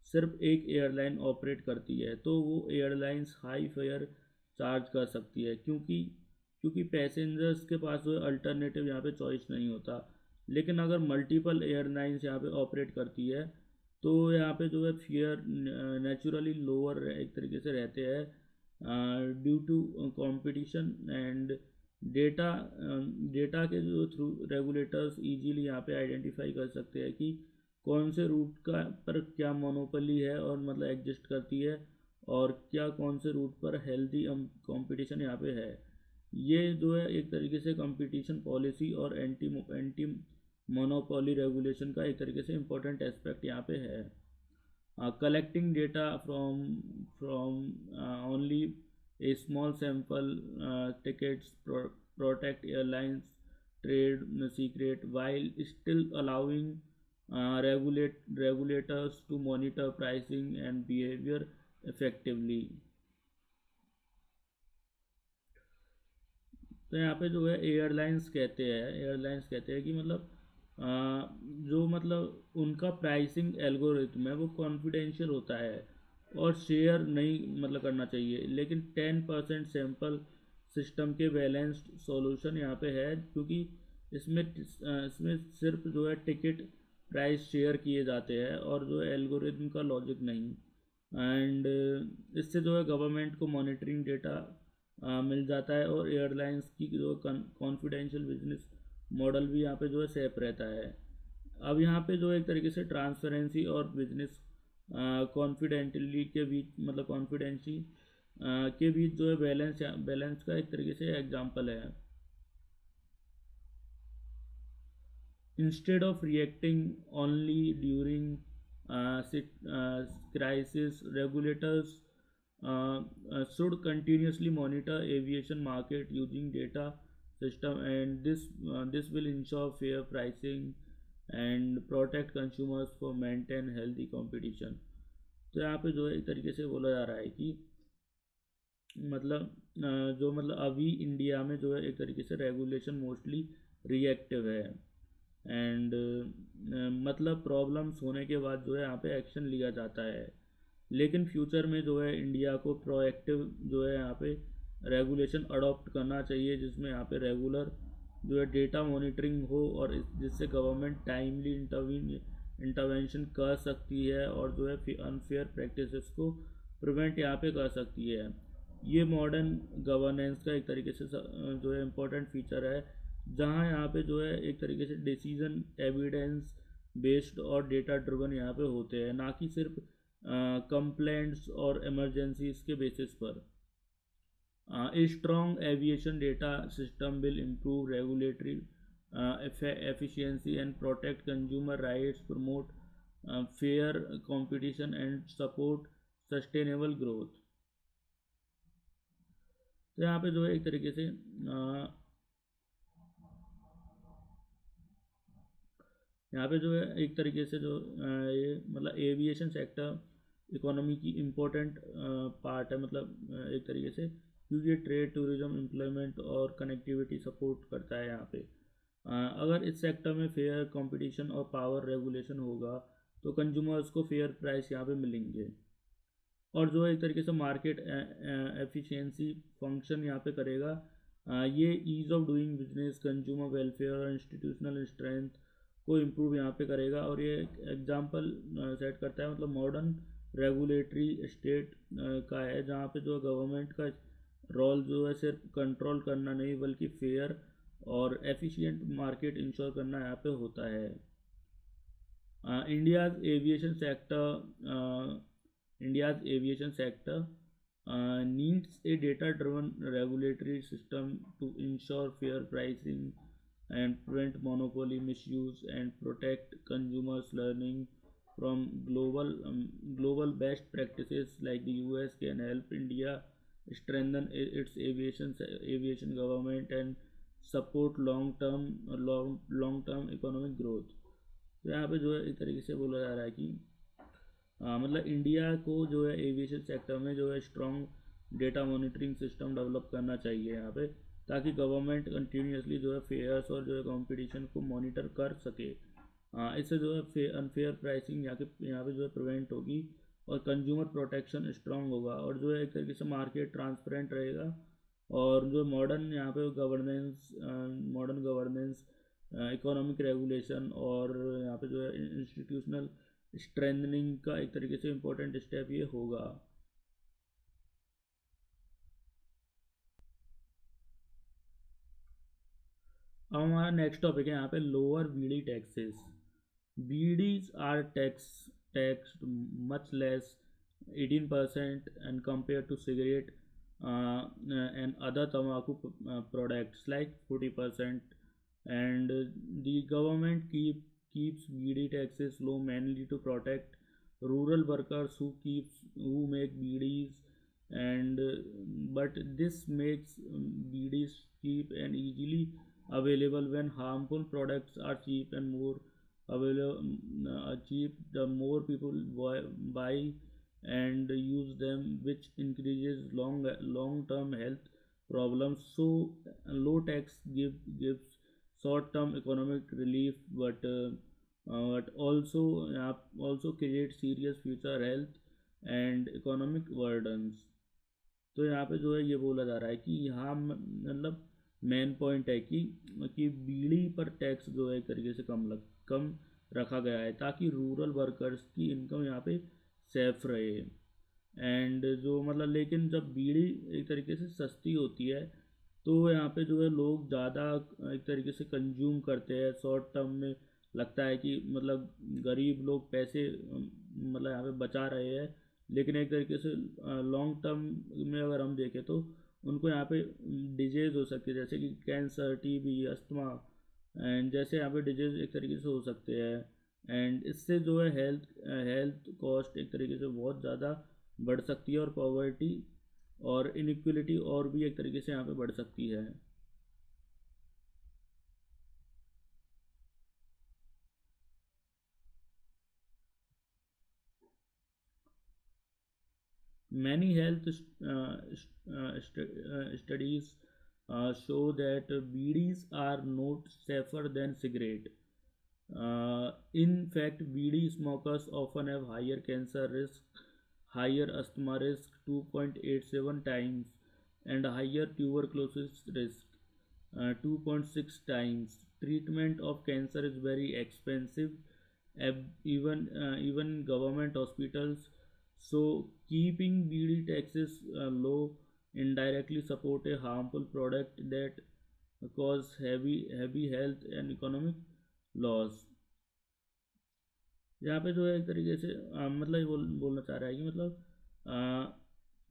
सिर्फ एक एयरलाइन ऑपरेट करती है, तो वो एयरलाइंस हाई फेयर चार्ज कर सकती है, क्योंकि क्योंकि पैसेंजर्स के पास जो है अल्टरनेटिव यहाँ पे चॉइस नहीं होता। लेकिन अगर मल्टीपल एयरलाइंस यहाँ पे ऑपरेट करती है, तो यहाँ पे जो है फेयर नेचुरली लोअर एक तरीके से रहते हैं due to competition. And data data के जो थ्रू रेगुलेटर्स इजीली यहाँ पे आइडेंटिफाई कर सकते हैं कि कौन से रूट का पर क्या मोनोपोली है और मतलब एग्जिस्ट करती है, और क्या कौन से रूट पर हेल्दी कंपटीशन यहाँ पे है। ये जो है एक तरीके से कंपटीशन पॉलिसी और एंटी मोनोपोली रेगुलेशन का एक तरीके से इम्पोर्टेंट एस्पेक्ट यहाँ पे है। Collecting data from only a small sample tickets protect airlines trade secret, while still allowing regulators to monitor pricing and behavior effectively। तो यहाँ पे जो है एयरलाइंस कहते हैं कि मतलब जो मतलब उनका प्राइसिंग एल्गोरिथम है वो कॉन्फिडेंशियल होता है और शेयर नहीं मतलब करना चाहिए, लेकिन 10% सैंपल सिस्टम के बैलेंस्ड सॉल्यूशन यहाँ पे है, क्योंकि इसमें सिर्फ जो है टिकट प्राइस शेयर किए जाते हैं और जो है एल्गोरिथम का लॉजिक नहीं। एंड इससे जो है गवर्नमेंट को मॉनिटरिंग डेटा मिल जाता है, और एयरलाइंस की जो कॉन्फिडेंशियल बिजनेस मॉडल भी यहाँ पे जो है सेफ रहता है। अब यहाँ पे जो एक तरीके से ट्रांसपेरेंसी और बिजनेस कॉन्फिडेंटली के बीच मतलब कॉन्फिडेंसी के बीच जो है बैलेंस का एक तरीके से एग्जांपल है। Instead of reacting only during crisis, regulators should continuously monitor aviation market using data system, and this will ensure fair pricing and protect consumers for maintain healthy competition। तो यहाँ पे जो है एक तरीके से बोला जा रहा है कि मतलब जो मतलब अभी इंडिया में जो है एक तरीके से रेगुलेशन मोस्टली रिएक्टिव है, एंड मतलब प्रॉब्लम्स होने के बाद जो है यहाँ पे एक्शन लिया जाता है। लेकिन फ्यूचर में जो है इंडिया को प्रोएक्टिव जो है यहाँ पे रेगुलेशन अडॉप्ट करना चाहिए, जिसमें यहाँ पे रेगुलर जो है डेटा मॉनिटरिंग हो और जिससे गवर्नमेंट टाइमली इंटरवेंशन कर सकती है और जो है अनफेयर प्रैक्टिसेस को प्रिवेंट यहाँ पे कर सकती है। ये मॉडर्न गवर्नेंस का एक तरीके से जो है इम्पोर्टेंट फीचर है, जहाँ यहाँ पे जो है एक तरीके से डिसीजन एविडेंस बेस्ड और डेटा ड्रिवन यहाँ पे होते हैं, ना कि सिर्फ कंप्लेंट्स और इमरजेंसीज के बेसिस पर। A strong aviation data system will improve regulatory efficiency and protect consumer rights, promote fair competition and support sustainable growth। तो यहाँ पे जो है एक तरीके से यहाँ पे जो है एक तरीके से जो ये मतलब एविएशन सेक्टर इकोनॉमी की इम्पोर्टेंट पार्ट है, मतलब एक तरीके से, क्योंकि ये ट्रेड, टूरिज्म, एम्प्लॉयमेंट और कनेक्टिविटी सपोर्ट करता है यहाँ पे। अगर इस सेक्टर में फेयर कंपटीशन और पावर रेगुलेशन होगा तो कंज्यूमर्स को फेयर प्राइस यहाँ पे मिलेंगे, और जो एक तरीके से मार्केट एफिशिएंसी फंक्शन यहाँ पे करेगा। ये ease of doing business, consumer welfare और इंस्टीट्यूशनल स्ट्रेंथ को इम्प्रूव यहाँ पे करेगा। और ये एग्जांपल सेट करता है, मतलब मॉडर्न रेगुलेटरी स्टेट का है, जहाँ पे जो गवर्नमेंट का रोल जो है सिर्फ कंट्रोल करना नहीं बल्कि फेयर और एफिशिएंट मार्केट इंश्योर करना यहाँ पे होता है। India's aviation sector India's aviation sector needs a data-driven regulatory system to ensure fair pricing and prevent monopoly misuse and protect consumers. Learning from global best practices like the US can help India strengthen its aviation government and support long-term economic growth। तो यहाँ पे जो है एक तरीके से बोला जा रहा है कि मतलब इंडिया को जो है एविएशन सेक्टर में जो है strong data monitoring system develop करना चाहिए यहाँ पे, ताकि गवर्नमेंट कंटिन्यूसली जो है फेयर्स और जो है कंपटीशन को मॉनिटर कर सके। इससे जो है अनफेयर प्राइसिंग यहाँ पे जो है प्रिवेंट होगी और कंज्यूमर प्रोटेक्शन स्ट्रांग होगा, और जो है एक तरीके से मार्केट ट्रांसपेरेंट रहेगा, और जो मॉडर्न गवर्नेंस इकोनॉमिक रेगुलेशन और यहाँ पे जो है इंस्टीट्यूशनल स्ट्रेंथनिंग का एक तरीके से इम्पोर्टेंट स्टेप ये होगा। अब हमारा नेक्स्ट टॉपिक है यहाँ पे lower BD taxes. Beedis are taxed much less 18% and compare to cigarette and other तम्बाकू products like 40%, and the government keeps BD taxes low mainly to protect rural workers who make BDs, and but this makes BDs cheap and easily available. When harmful products are cheap and more available, cheap, the more people buy and use them, which increases long term health problems. So low tax gives short term economic relief, but also create serious future health and economic burdens। तो यहाँ पे जो है ये बोला जा रहा है कि यहाँ मतलब मेन पॉइंट है कि बीड़ी पर टैक्स जो है एक तरीके से कम रखा गया है, ताकि रूरल वर्कर्स की इनकम यहाँ पे सेफ रहे। एंड जो मतलब लेकिन जब बीड़ी एक तरीके से सस्ती होती है तो यहाँ पे जो है लोग ज़्यादा एक तरीके से कंज्यूम करते हैं। शॉर्ट टर्म में लगता है कि मतलब गरीब लोग पैसे मतलब यहाँ पे बचा रहे हैं, लेकिन एक तरीके से लॉन्ग टर्म में अगर हम देखें तो उनको यहाँ पे डिजीज़ हो सकती है, जैसे कि कैंसर, टीबी, अस्थमा, एंड जैसे यहाँ पे डिजीज़ एक तरीके से हो सकते हैं। एंड इससे जो है हेल्थ कॉस्ट एक तरीके से बहुत ज़्यादा बढ़ सकती है, और पॉवर्टी और इनइक्वलिटी और भी एक तरीके से यहाँ पे बढ़ सकती है। Many health studies show that BDs are not safer than cigarette. In fact, BD smokers often have higher cancer risk, higher asthma risk 2.87 times, and higher tuberculosis risk, 2.6 times. Treatment of cancer is very expensive, even government hospitals. So keeping BD taxes low indirectly support a harmful product that cause heavy health and economic loss. यहाँ पे जो है एक तरीके से मतलब ये बोलना चाह रहा है कि मतलब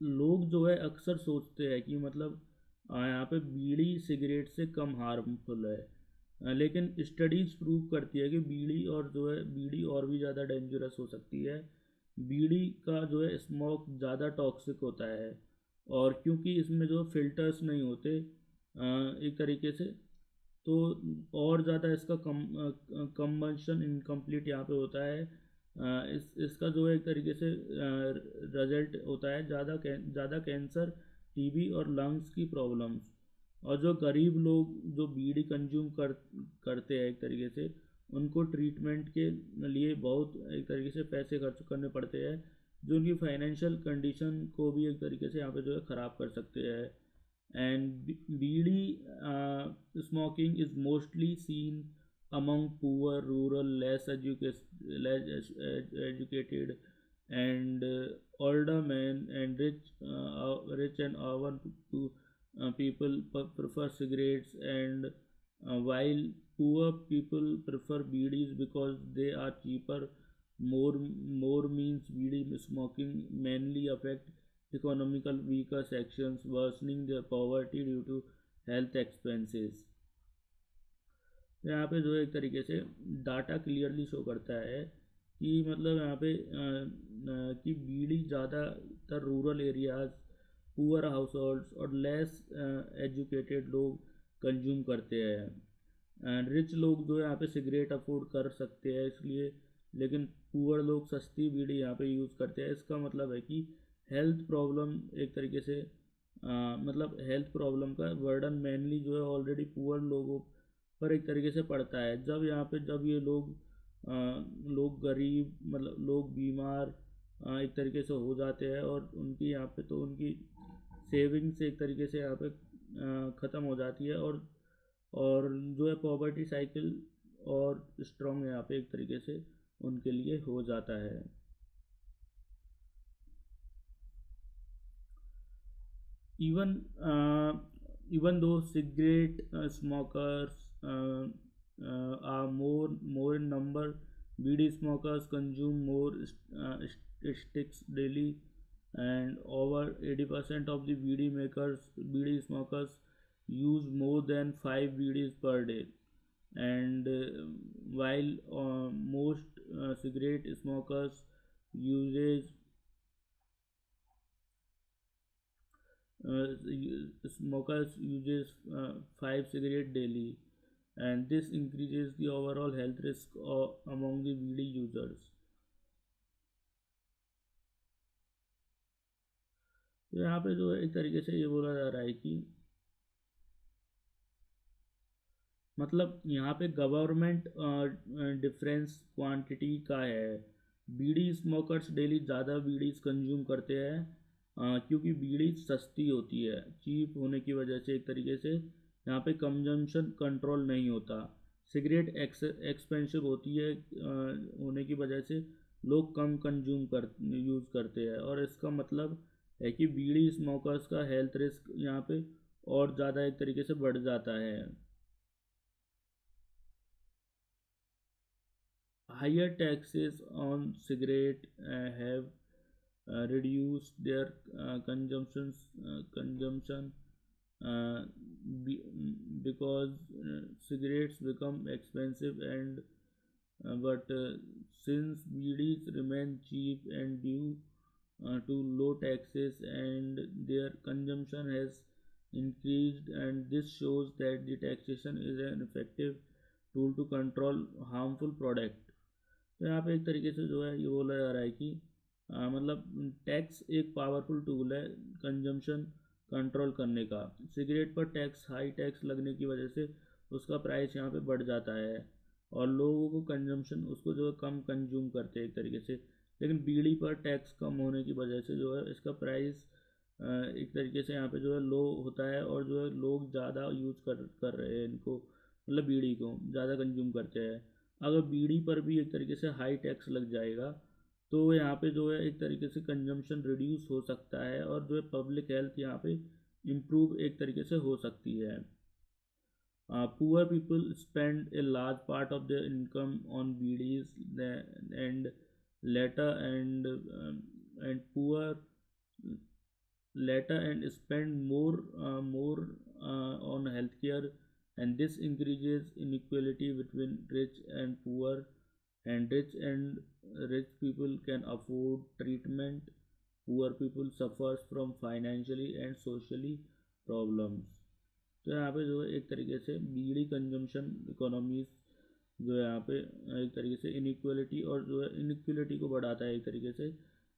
लोग जो है अक्सर सोचते हैं कि मतलब यहाँ पे बीड़ी सिगरेट से कम हार्मफुल है, लेकिन स्टडीज प्रूव करती है कि बीड़ी और भी ज़्यादा डेंजरस हो सकती है। बीड़ी का जो है स्मोक ज़्यादा टॉक्सिक होता है, और क्योंकि इसमें जो फिल्टर्स नहीं होते एक तरीके से, तो और ज़्यादा इसका कंबंशन इनकम्प्लीट यहाँ पे होता है। इसका जो है एक तरीके से रिजल्ट होता है ज़्यादा कैंसर, टीबी और लंग्स की प्रॉब्लम्स। और जो गरीब लोग जो बीड़ी कंज्यूम करते हैं एक तरीके से, उनको ट्रीटमेंट के लिए बहुत एक तरीके से पैसे खर्च करने पड़ते हैं, जो उनकी फाइनेंशियल कंडीशन को भी एक तरीके से यहाँ पे जो है ख़राब कर सकते हैं। And bidi smoking is mostly seen among poor, rural, less educated, and older men, and rich and urban people prefer cigarettes, and while poor people prefer beedis because they are cheaper. More means beedi smoking mainly affect economical weaker sections, worsening their poverty due to health expenses। यहाँ पे जो है एक तरीके से data clearly show करता है कि मतलब यहाँ पे कि बीड़ी ज़्यादातर rural areas, poor house holds और लेस एजुकेटेड लोग कंज्यूम करते हैं। एंड रिच लोग जो है यहाँ पे सिगरेट अफोर्ड कर सकते हैं इसलिए, लेकिन पुअर लोग सस्ती बीड़ी यहाँ पे यूज़ करते हैं। इसका मतलब है कि हेल्थ प्रॉब्लम एक तरीके से मतलब हेल्थ प्रॉब्लम का बर्डन मेनली जो है ऑलरेडी पुअर लोगों पर एक तरीके से पड़ता है। जब ये लोग गरीब मतलब लोग बीमार एक तरीके से हो जाते हैं, और उनकी यहाँ पे तो उनकी सेविंग्स एक तरीके से यहाँ पे ख़त्म हो जाती है, और जो है पॉवर्टी साइकिल और स्ट्रॉन्ग यहाँ पे एक तरीके से उनके लिए हो जाता है। Even though cigarette smokers are more in number, bidi smokers consume more sticks daily, and over 80% of the bidi smokers use more than 5 bidis per day, and while most cigarette smokers uses smokers uses 5 cigarettes daily, and this increases the overall health risk among the bidi users। तो यहाँ पे जो एक तरीके से ये बोला जा रहा है कि मतलब यहाँ पे गवर्नमेंट डिफरेंस क्वांटिटी का है। बीड़ी स्मोकर्स डेली ज़्यादा बीड़ीज कंज्यूम करते हैं क्योंकि बीड़ी सस्ती होती है, चीप होने की वजह से एक तरीके से यहाँ पे कंजम्पशन कंट्रोल नहीं होता। सिगरेट एक्सपेंसिव होती है होने की वजह से लोग कम यूज़ करते हैं, और इसका मतलब है कि बीड़ी स्मोकर्स का हेल्थ रिस्क यहाँ पे और ज़्यादा एक तरीके से बढ़ जाता है। Higher taxes on cigarette have reduced their consumption uh, because cigarettes become expensive, and but since BDs remain cheap and due to low taxes, and their consumption has increased, and this shows that the taxation is an effective tool to control harmful product। तो यहाँ पे एक तरीके से जो है ये बोला जा रहा है कि मतलब टैक्स एक पावरफुल टूल है कंजम्पशन कंट्रोल करने का। सिगरेट पर हाई टैक्स लगने की वजह से उसका प्राइस यहाँ पे बढ़ जाता है, और लोगों को कंजम्पशन उसको जो है कम कंज्यूम करते हैं एक तरीके से। लेकिन बीड़ी पर टैक्स कम होने की वजह से जो है इसका प्राइस एक तरीके से यहाँ पे जो है लो होता है, और जो है लोग ज़्यादा यूज कर रहे हैं इनको, मतलब बीड़ी को ज़्यादा कंज्यूम करते हैं। अगर बीड़ी पर भी एक तरीके से हाई टैक्स लग जाएगा तो यहाँ पे जो है एक तरीके से कंजम्पशन रिड्यूस हो सकता है, और जो है पब्लिक हेल्थ यहाँ पे इम्प्रूव एक तरीके से हो सकती है। Poor people spend a large part of their income on BDs and later and poor later and spend more on healthcare, and this increases inequality between rich and poor, and rich people can afford treatment, poor people suffers from financially and socially problems। तो यहाँ पे जो है एक तरीके से बीड़ी consumption economies जो है यहाँ पे एक तरीके से इनइक्वलिटी, और जो है इनइक्वलिटी को बढ़ाता है एक तरीके से।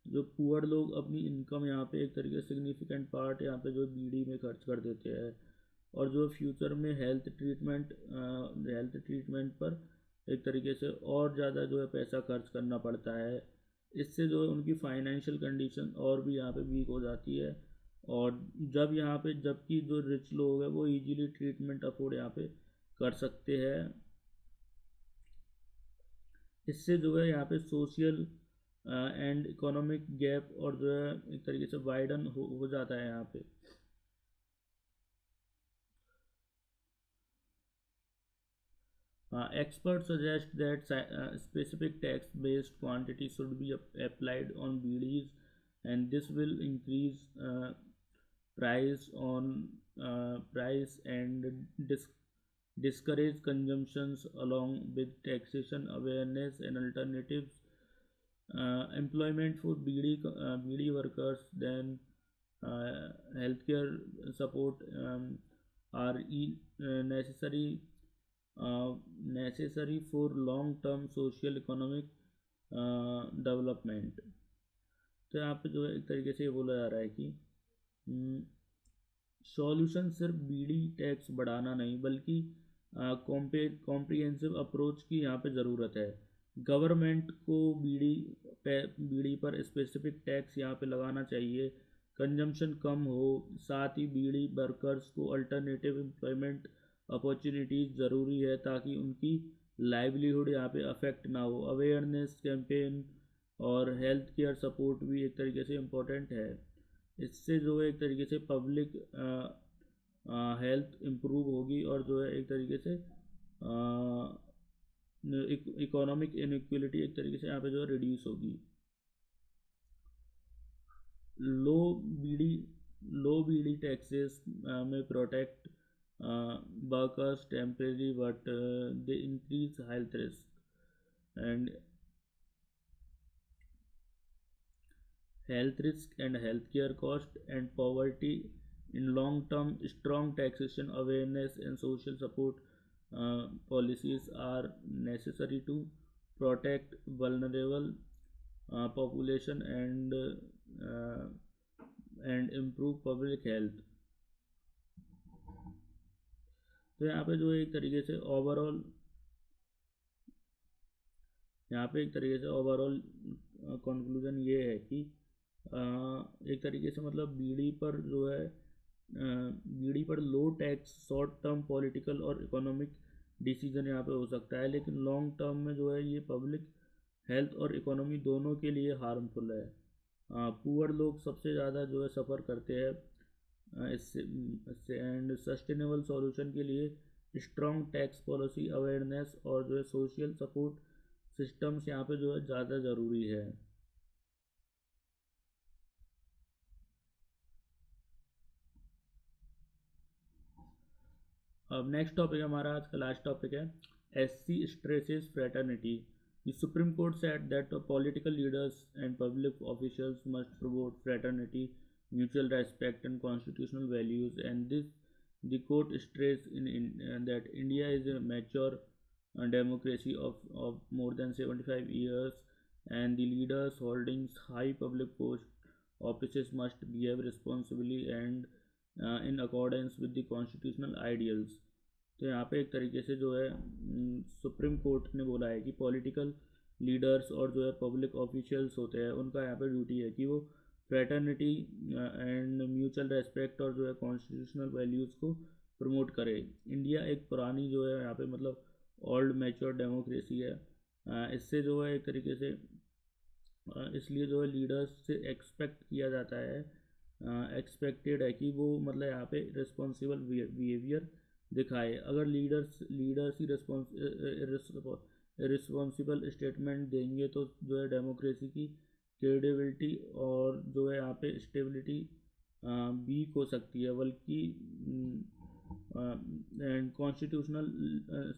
जो पुअर लोग अपनी इनकम यहाँ पे एक तरीके से सिग्निफिकेंट पार्ट यहाँ पे जो बीड़ी में खर्च कर देते हैं, और जो फ्यूचर में हेल्थ ट्रीटमेंट पर एक तरीके से और ज़्यादा जो है पैसा खर्च करना पड़ता है। इससे जो है उनकी फाइनेंशियल कंडीशन और भी यहाँ पे वीक हो जाती है, और जब यहाँ पे जबकि जो रिच लोग हैं वो इजीली ट्रीटमेंट अफोर्ड यहाँ पे कर सकते हैं। इससे जो है यहाँ पे सोशल एंड इकोनॉमिक गैप और जो है एक तरीके से वाइडन हो जाता है यहाँ पे। Experts suggest that specific tax-based quantity should be applied on BDs, and this will increase price on price and discourage consumptions along with taxation awareness and alternatives. Employment for BD workers, then healthcare support are necessary for long term social economic development. तो यहाँ पे जो है एक तरीके से ये बोला जा रहा है कि सॉल्यूशन सिर्फ बीडी टैक्स बढ़ाना नहीं, बल्कि कॉम्प्रिहेंसिव अप्रोच की यहाँ पे ज़रूरत है। गवर्नमेंट को बीड़ी पर स्पेसिफिक टैक्स यहाँ पे लगाना चाहिए, कंजम्पशन कम हो, साथ ही बीड़ी वर्कर्स को अल्टरनेटिव एम्प्लॉयमेंट अपॉर्चुनिटीज़ ज़रूरी है ताकि उनकी लाइवलीहुड यहाँ पे अफेक्ट ना हो। अवेयरनेस कैंपेन और हेल्थ केयर सपोर्ट भी एक तरीके से इम्पोर्टेंट है। इससे जो है एक तरीके से पब्लिक हेल्थ इम्प्रूव होगी, और जो है एक तरीके से इकोनॉमिक इनइक्वलिटी एक तरीके से यहाँ पे जो है रिड्यूस होगी। लो बीडी लो बीडी टैक्सेस में protect workers temporarily, but they increase health risk and healthcare cost and poverty in long term. Strong taxation awareness and social support policies are necessary to protect vulnerable population and improve public health। तो यहाँ पे जो एक तरीके से overall conclusion ये है कि एक तरीके से मतलब बीड़ी पर लो टैक्स शॉर्ट टर्म पॉलिटिकल और इकोनॉमिक डिसीजन यहाँ पे हो सकता है, लेकिन लॉन्ग टर्म में जो है ये पब्लिक हेल्थ और इकोनॉमी दोनों के लिए हार्मफुल है। पुअर लोग सबसे ज़्यादा जो है सफ़र करते हैं इससे एंड सस्टेनेबल सॉल्यूशन के लिए स्ट्रॉन्ग टैक्स पॉलिसी, अवेयरनेस और जो है सोशल सपोर्ट सिस्टम्स यहाँ पे जो है ज़्यादा ज़रूरी है। अब नेक्स्ट टॉपिक हमारा आज का लास्ट टॉपिक है SC stresses fraternity। The Supreme Court said that political leaders and public officials must promote fraternity, mutual respect and constitutional values, and the court stressed that India is a mature democracy of more than 75 years, and the leaders holding high public offices must behave responsibly and in accordance with the constitutional ideals। तो यहाँ पे एक तरीके से जो है supreme court ने बोला है कि पॉलिटिकल लीडर्स और जो है पब्लिक ऑफिशियल्स होते हैं उनका यहाँ पे ड्यूटी है कि वो फ्रेटर्निटी एंड म्यूचुअल रेस्पेक्ट और जो है कॉन्स्टिट्यूशनल वैल्यूज़ को प्रमोट करे। इंडिया एक पुरानी जो है यहाँ पे मतलब ओल्ड मैच्योर डेमोक्रेसी है। इससे जो है एक तरीके से इसलिए जो है लीडर्स से एक्सपेक्ट किया जाता है, एक्सपेक्टेड है कि वो मतलब यहाँ पे रिस्पॉन्सिबल बिहेवियर दिखाए। अगर लीडर्स ही रिस्पॉन्सिबल स्टेटमेंट देंगे तो जो है डेमोक्रेसी की क्रेडिबिलिटी और जो है यहाँ पे स्टेबिलिटी वीक हो सकती है। बल्कि एंड कॉन्स्टिट्यूशनल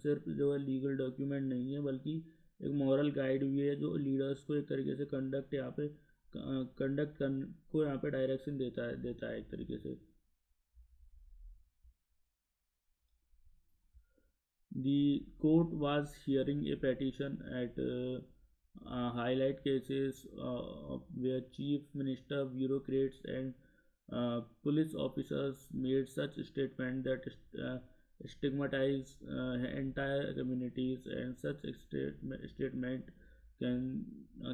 सिर्फ जो है लीगल डॉक्यूमेंट नहीं है, बल्कि एक मॉरल गाइड भी है जो लीडर्स को एक तरीके से कंडक्ट को यहाँ पे डायरेक्शन देता है एक तरीके से। The court was hearing a petition at highlight cases where chief minister, bureaucrats, and police officers made such statement that stigmatize entire communities, and such statement can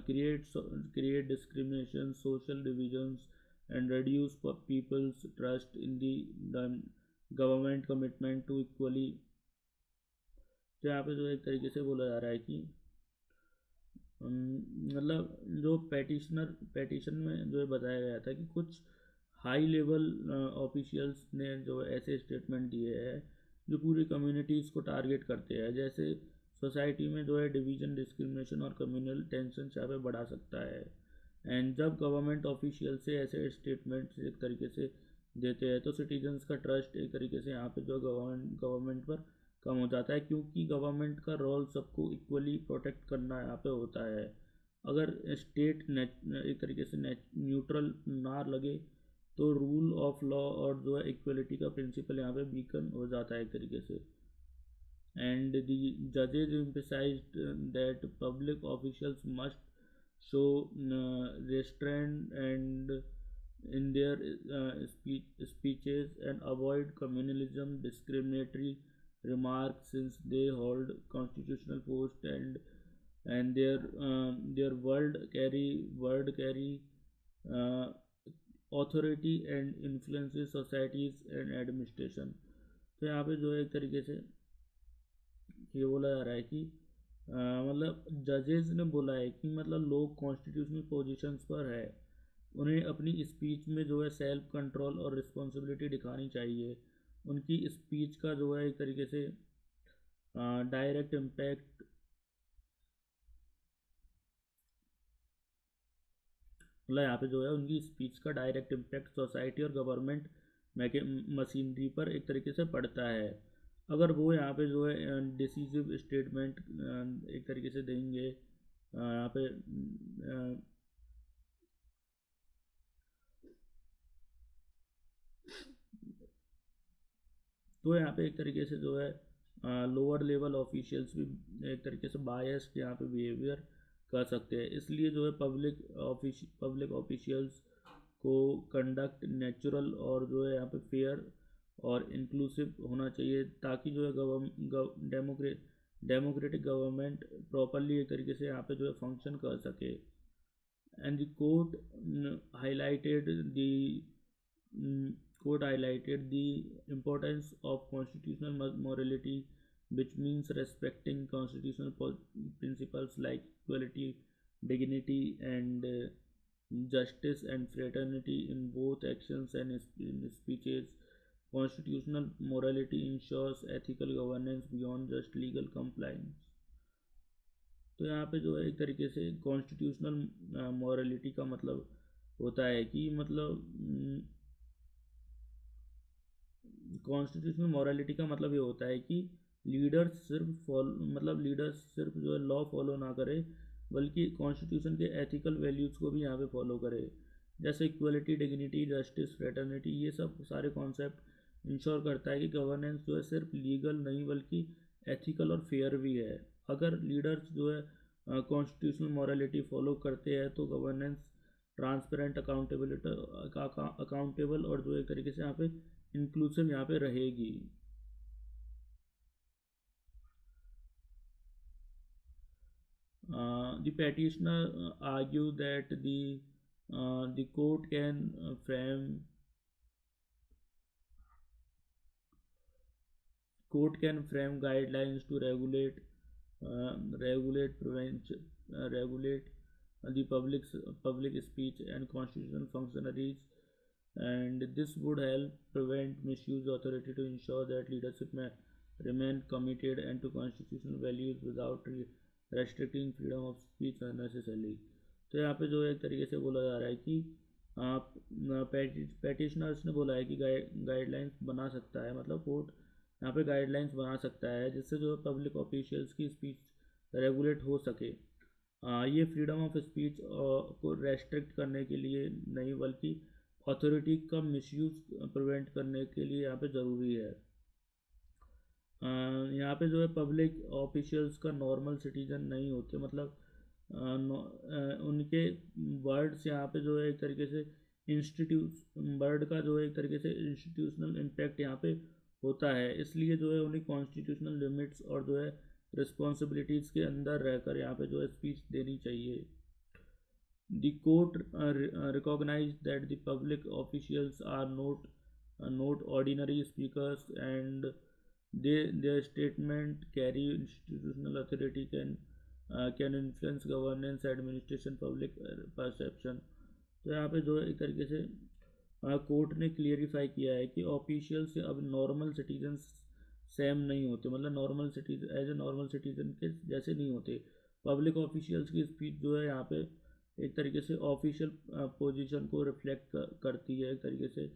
create discrimination, social divisions, and reduce people's trust in the government commitment to equally। तो यहाँ पे जो एक तरीके से बोला जा रहा है कि मतलब जो पेटिशन में जो है बताया गया था कि कुछ हाई लेवल ऑफिशियल्स ने जो ऐसे स्टेटमेंट दिए हैं जो पूरी कम्युनिटीज़ को टारगेट करते हैं। जैसे सोसाइटी में जो है डिवीजन, डिस्क्रिमिनेशन और कम्युनल टेंशन यहाँ पे बढ़ा सकता है। एंड जब गवर्नमेंट ऑफिशियल से ऐसे स्टेटमेंट्स एक तरीके से देते हैं तो सिटीजन्स का ट्रस्ट एक तरीके से यहाँ पे जो गवर्नमेंट पर कम हो जाता है, क्योंकि गवर्नमेंट का रोल सबको इक्वली प्रोटेक्ट करना यहाँ पे होता है। अगर स्टेट एक तरीके से न्यूट्रल ना लगे तो रूल ऑफ लॉ और जो है इक्वलिटी का प्रिंसिपल यहाँ पे वीकन हो जाता है एक तरीके से। एंड द जजेज emphasized that public officials must show restraint and in their speeches and avoid communalism, discriminatory remarks, since they hold constitutional post and their word carry uh, authority and influences societies and administration। तो यहाँ पे जो है एक तरीके से ये बोला जा रहा है कि मतलब जजेस ने बोला है कि मतलब लोग कॉन्स्टिट्यूशनल पोजीशंस पर है, उन्हें अपनी स्पीच में जो है सेल्फ कंट्रोल और रिस्पॉन्सिबिलिटी दिखानी चाहिए। उनकी स्पीच का जो है एक तरीके से डायरेक्ट इम्पैक्ट मतलब यहाँ पे जो है उनकी स्पीच का डायरेक्ट इम्पैक्ट सोसाइटी और गवर्नमेंट मशीनरी पर एक तरीके से पड़ता है। अगर वो यहाँ पे जो है डिसीजिव स्टेटमेंट एक तरीके से देंगे यहाँ पे तो यहाँ पे एक तरीके से जो है लोअर लेवल ऑफिशियल्स भी एक तरीके से बायस्ड यहाँ पे बिहेवियर कर सकते हैं। इसलिए जो है पब्लिक ऑफिशियल्स को कंडक्ट नेचुरल और जो है यहाँ पे फेयर और इंक्लूसिव होना चाहिए, ताकि जो है डेमोक्रेटिक गवर्नमेंट प्रॉपरली एक तरीके से यहाँ पे जो है फंक्शन कर सके। And the highlighted the court highlighted the importance of constitutional morality, which means respecting constitutional principles like equality, dignity, and justice and fraternity in both actions and in speeches। Constitutional morality ensures ethical governance beyond just legal compliance। तो यहाँ पे जो है एक तरीके से constitutional morality का मतलब होता है कि मतलब कॉन्स्टिट्यूशनल मॉरलिटी का मतलब ये होता है कि लीडर्स सिर्फ जो है लॉ फॉलो ना करे, बल्कि कॉन्स्टिट्यूशन के एथिकल वैल्यूज़ को भी यहाँ पे फॉलो करे। जैसे इक्वलिटी, डिग्निटी, जस्टिस, फ्रेटर्निटी, ये सब सारे कॉन्सेप्ट इंश्योर करता है कि गवर्नेंस जो है सिर्फ लीगल नहीं बल्कि एथिकल और फेयर भी है। अगर लीडर्स जो है कॉन्स्टिट्यूशनल मॉरलिटी फॉलो करते हैं तो गवर्नेंस ट्रांसपेरेंट, अकाउंटेबल और जो एक तरीके से यहाँ पे इंक्लूसिव यहाँ पे रहेगी। The petitioner argue that the The court can frame guidelines to regulate the public speech and constitutional functionaries, and this would help prevent misuse authority to ensure that leadership may remain committed and to constitutional values without restricting freedom of speech unnecessarily. तो यहाँ पे जो एक तरीके से बोला जा रहा है कि आप पेटिशनर्स ने बोला है कि गाइडलाइंस बना सकता है, मतलब कोर्ट यहाँ पे गाइडलाइंस बना सकता है जिससे जो पब्लिक ऑफिशियल्स की स्पीच रेगुलेट हो सके। ये फ्रीडम ऑफ स्पीच को रेस्ट्रिक्ट करने के लिए नहीं बल्कि अथॉरिटी का मिसयूज प्रिवेंट करने के लिए यहाँ पे ज़रूरी है। यहाँ पे जो है पब्लिक ऑफिशियल्स का नॉर्मल सिटीजन नहीं होते, मतलब उनके वर्ड्स यहाँ पे जो है एक तरीके से वर्ड का जो है एक तरीके से इंस्टीट्यूशनल इम्पैक्ट यहाँ पे होता है, इसलिए जो है उन्हें कॉन्स्टिट्यूशनल लिमिट्स और जो है रिस्पॉन्सिबिलिटीज़ के अंदर रहकर यहाँ पे जो है स्पीच देनी चाहिए। The court recognized that the public officials are not ordinary speakers, and their statement carry institutional authority, can influence governance, administration, public perception। तो यहाँ पे जो एक तरीके से कोर्ट ने क्लियरिफाई किया है कि ऑफिशियल से अब नॉर्मल सिटीजन सेम नहीं होते, मतलब normal citizen as a normal citizen के जैसे नहीं होते। पब्लिक ऑफिशियल्स की स्पीच जो है यहाँ पे एक तरीके से ऑफिशियल पोजीशन को रिफ्लेक्ट करती है, एक तरीके से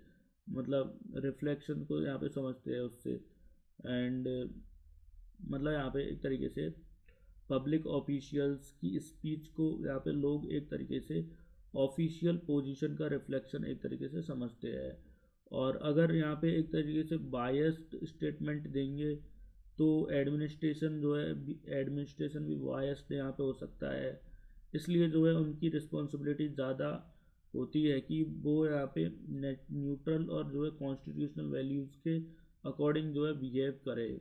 मतलब रिफ्लेक्शन को यहाँ पे समझते हैं उससे, एंड मतलब यहाँ पे एक तरीके से पब्लिक ऑफिशियल्स की स्पीच को यहाँ पे लोग एक तरीके से ऑफिशियल पोजीशन का रिफ्लेक्शन एक तरीके से समझते हैं। और अगर यहाँ पे एक तरीके से बायस्ड स्टेटमेंट देंगे तो एडमिनिस्ट्रेशन भी बायस्ड यहाँ पे हो सकता है, इसलिए जो है उनकी रिस्पॉन्सिबिलिटी ज़्यादा होती है कि वो यहाँ पे न्यूट्रल और जो है कॉन्स्टिट्यूशनल वैल्यूज़ के अकॉर्डिंग जो है बिहेव करे।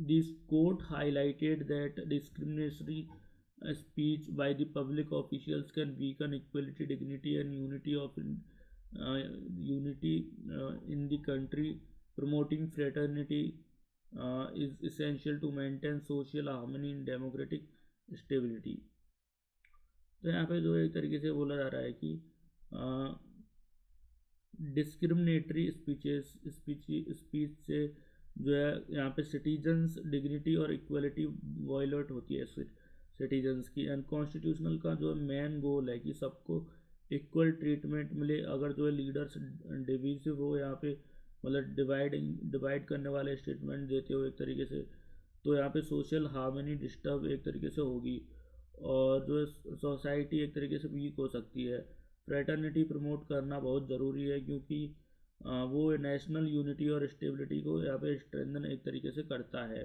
This court highlighted that discriminatory speech by the public officials can weaken equality, dignity, and unity in the country. Promoting fraternity is essential to maintain social harmony and democratic stability। तो यहाँ पे जो एक तरीके से बोला जा रहा है कि डिस्क्रिमिनेटरी स्पीच से जो है यहाँ पे सिटीजन्स डिग्निटी और इक्वलिटी वायलेट होती है सिटीजन्स की, एंड कॉन्स्टिट्यूशनल का जो मेन गोल है कि सबको इक्वल ट्रीटमेंट मिले। अगर जो है लीडर्स डिविजिव हो यहाँ पे, मतलब डिवाइड करने वाले स्टेटमेंट देते हो एक तरीके से, तो यहाँ पे सोशल हार्मनी डिस्टर्ब एक तरीके से होगी और जो है सोसाइटी एक तरीके से वीक हो सकती है। फ्रेटर्निटी प्रमोट करना बहुत ज़रूरी है क्योंकि वो नेशनल यूनिटी और स्टेबिलिटी को यहाँ पे स्ट्रेंथन एक तरीके से करता है।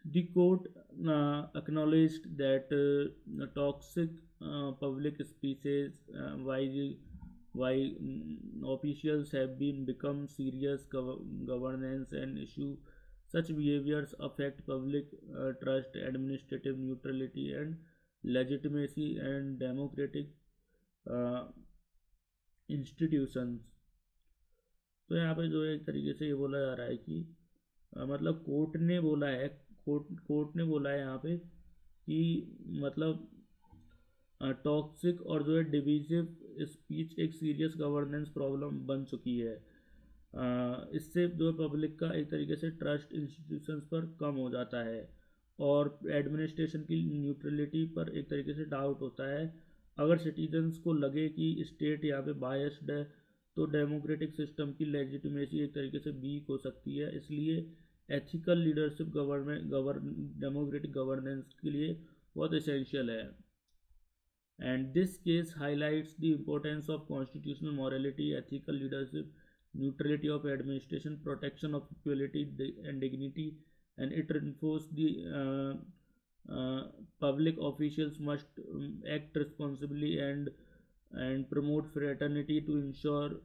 The court acknowledged that toxic public speeches, why officials have become serious governance and issue. Such behaviors affect public trust, administrative neutrality, and legitimacy and democratic institutions। तो यहाँ पे जो है एक तरीके से ये बोला जा रहा है कि मतलब कोर्ट ने बोला है यहाँ पे कि मतलब टॉक्सिक और जो है डिविजिव स्पीच एक सीरियस गवर्नेंस प्रॉब्लम बन चुकी है। इससे जो है पब्लिक का एक तरीके से ट्रस्ट इंस्टीट्यूशंस पर कम हो जाता है और एडमिनिस्ट्रेशन की न्यूट्रलिटी पर एक तरीके से डाउट होता है। अगर सिटीजन्स को लगे कि स्टेट यहाँ पे बायस्ड है तो डेमोक्रेटिक सिस्टम की लेजिटिमेसी एक तरीके से वीक हो सकती है, इसलिए एथिकल लीडरशिप डेमोक्रेटिक गवर्नेंस के लिए बहुत एसेंशियल है। And this case highlights the importance of constitutional morality, ethical leadership, neutrality of administration, protection of equality and dignity, and it reinforces the public officials must act responsibly and promote fraternity to ensure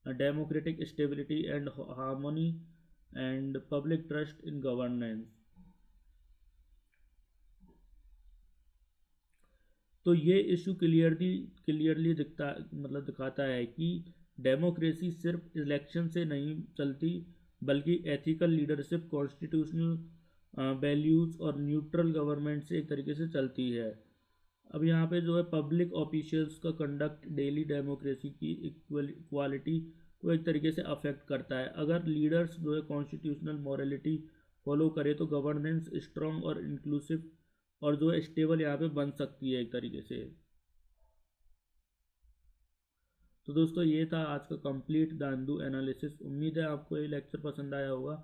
democratic stability and harmony and public trust in governance. तो ये issue clearly दिखाता है कि democracy सिर्फ election से नहीं चलती, बल्कि एथिकल लीडरशिप, कॉन्स्टिट्यूशनल वैल्यूज़ और न्यूट्रल गवर्नमेंट से एक तरीके से चलती है। अब यहाँ पे जो है पब्लिक ऑफिशियल्स का कंडक्ट डेली डेमोक्रेसी की इक्वालिटी को एक तरीके से अफेक्ट करता है। अगर लीडर्स जो है कॉन्स्टिट्यूशनल मॉरलिटी फॉलो करे तो गवर्नेंस स्ट्रॉन्ग और इंक्लूसिव और जो है स्टेबल यहाँ पे बन सकती है एक तरीके से। तो दोस्तों ये था आज का कंप्लीट दांडू एनालिसिस। उम्मीद है आपको ये लेक्चर पसंद आया होगा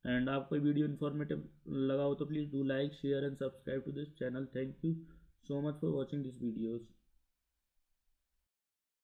एंड आपको वीडियो इन्फॉर्मेटिव लगा हो तो please do like share and subscribe to this channel. Thank you so much for watching this videos.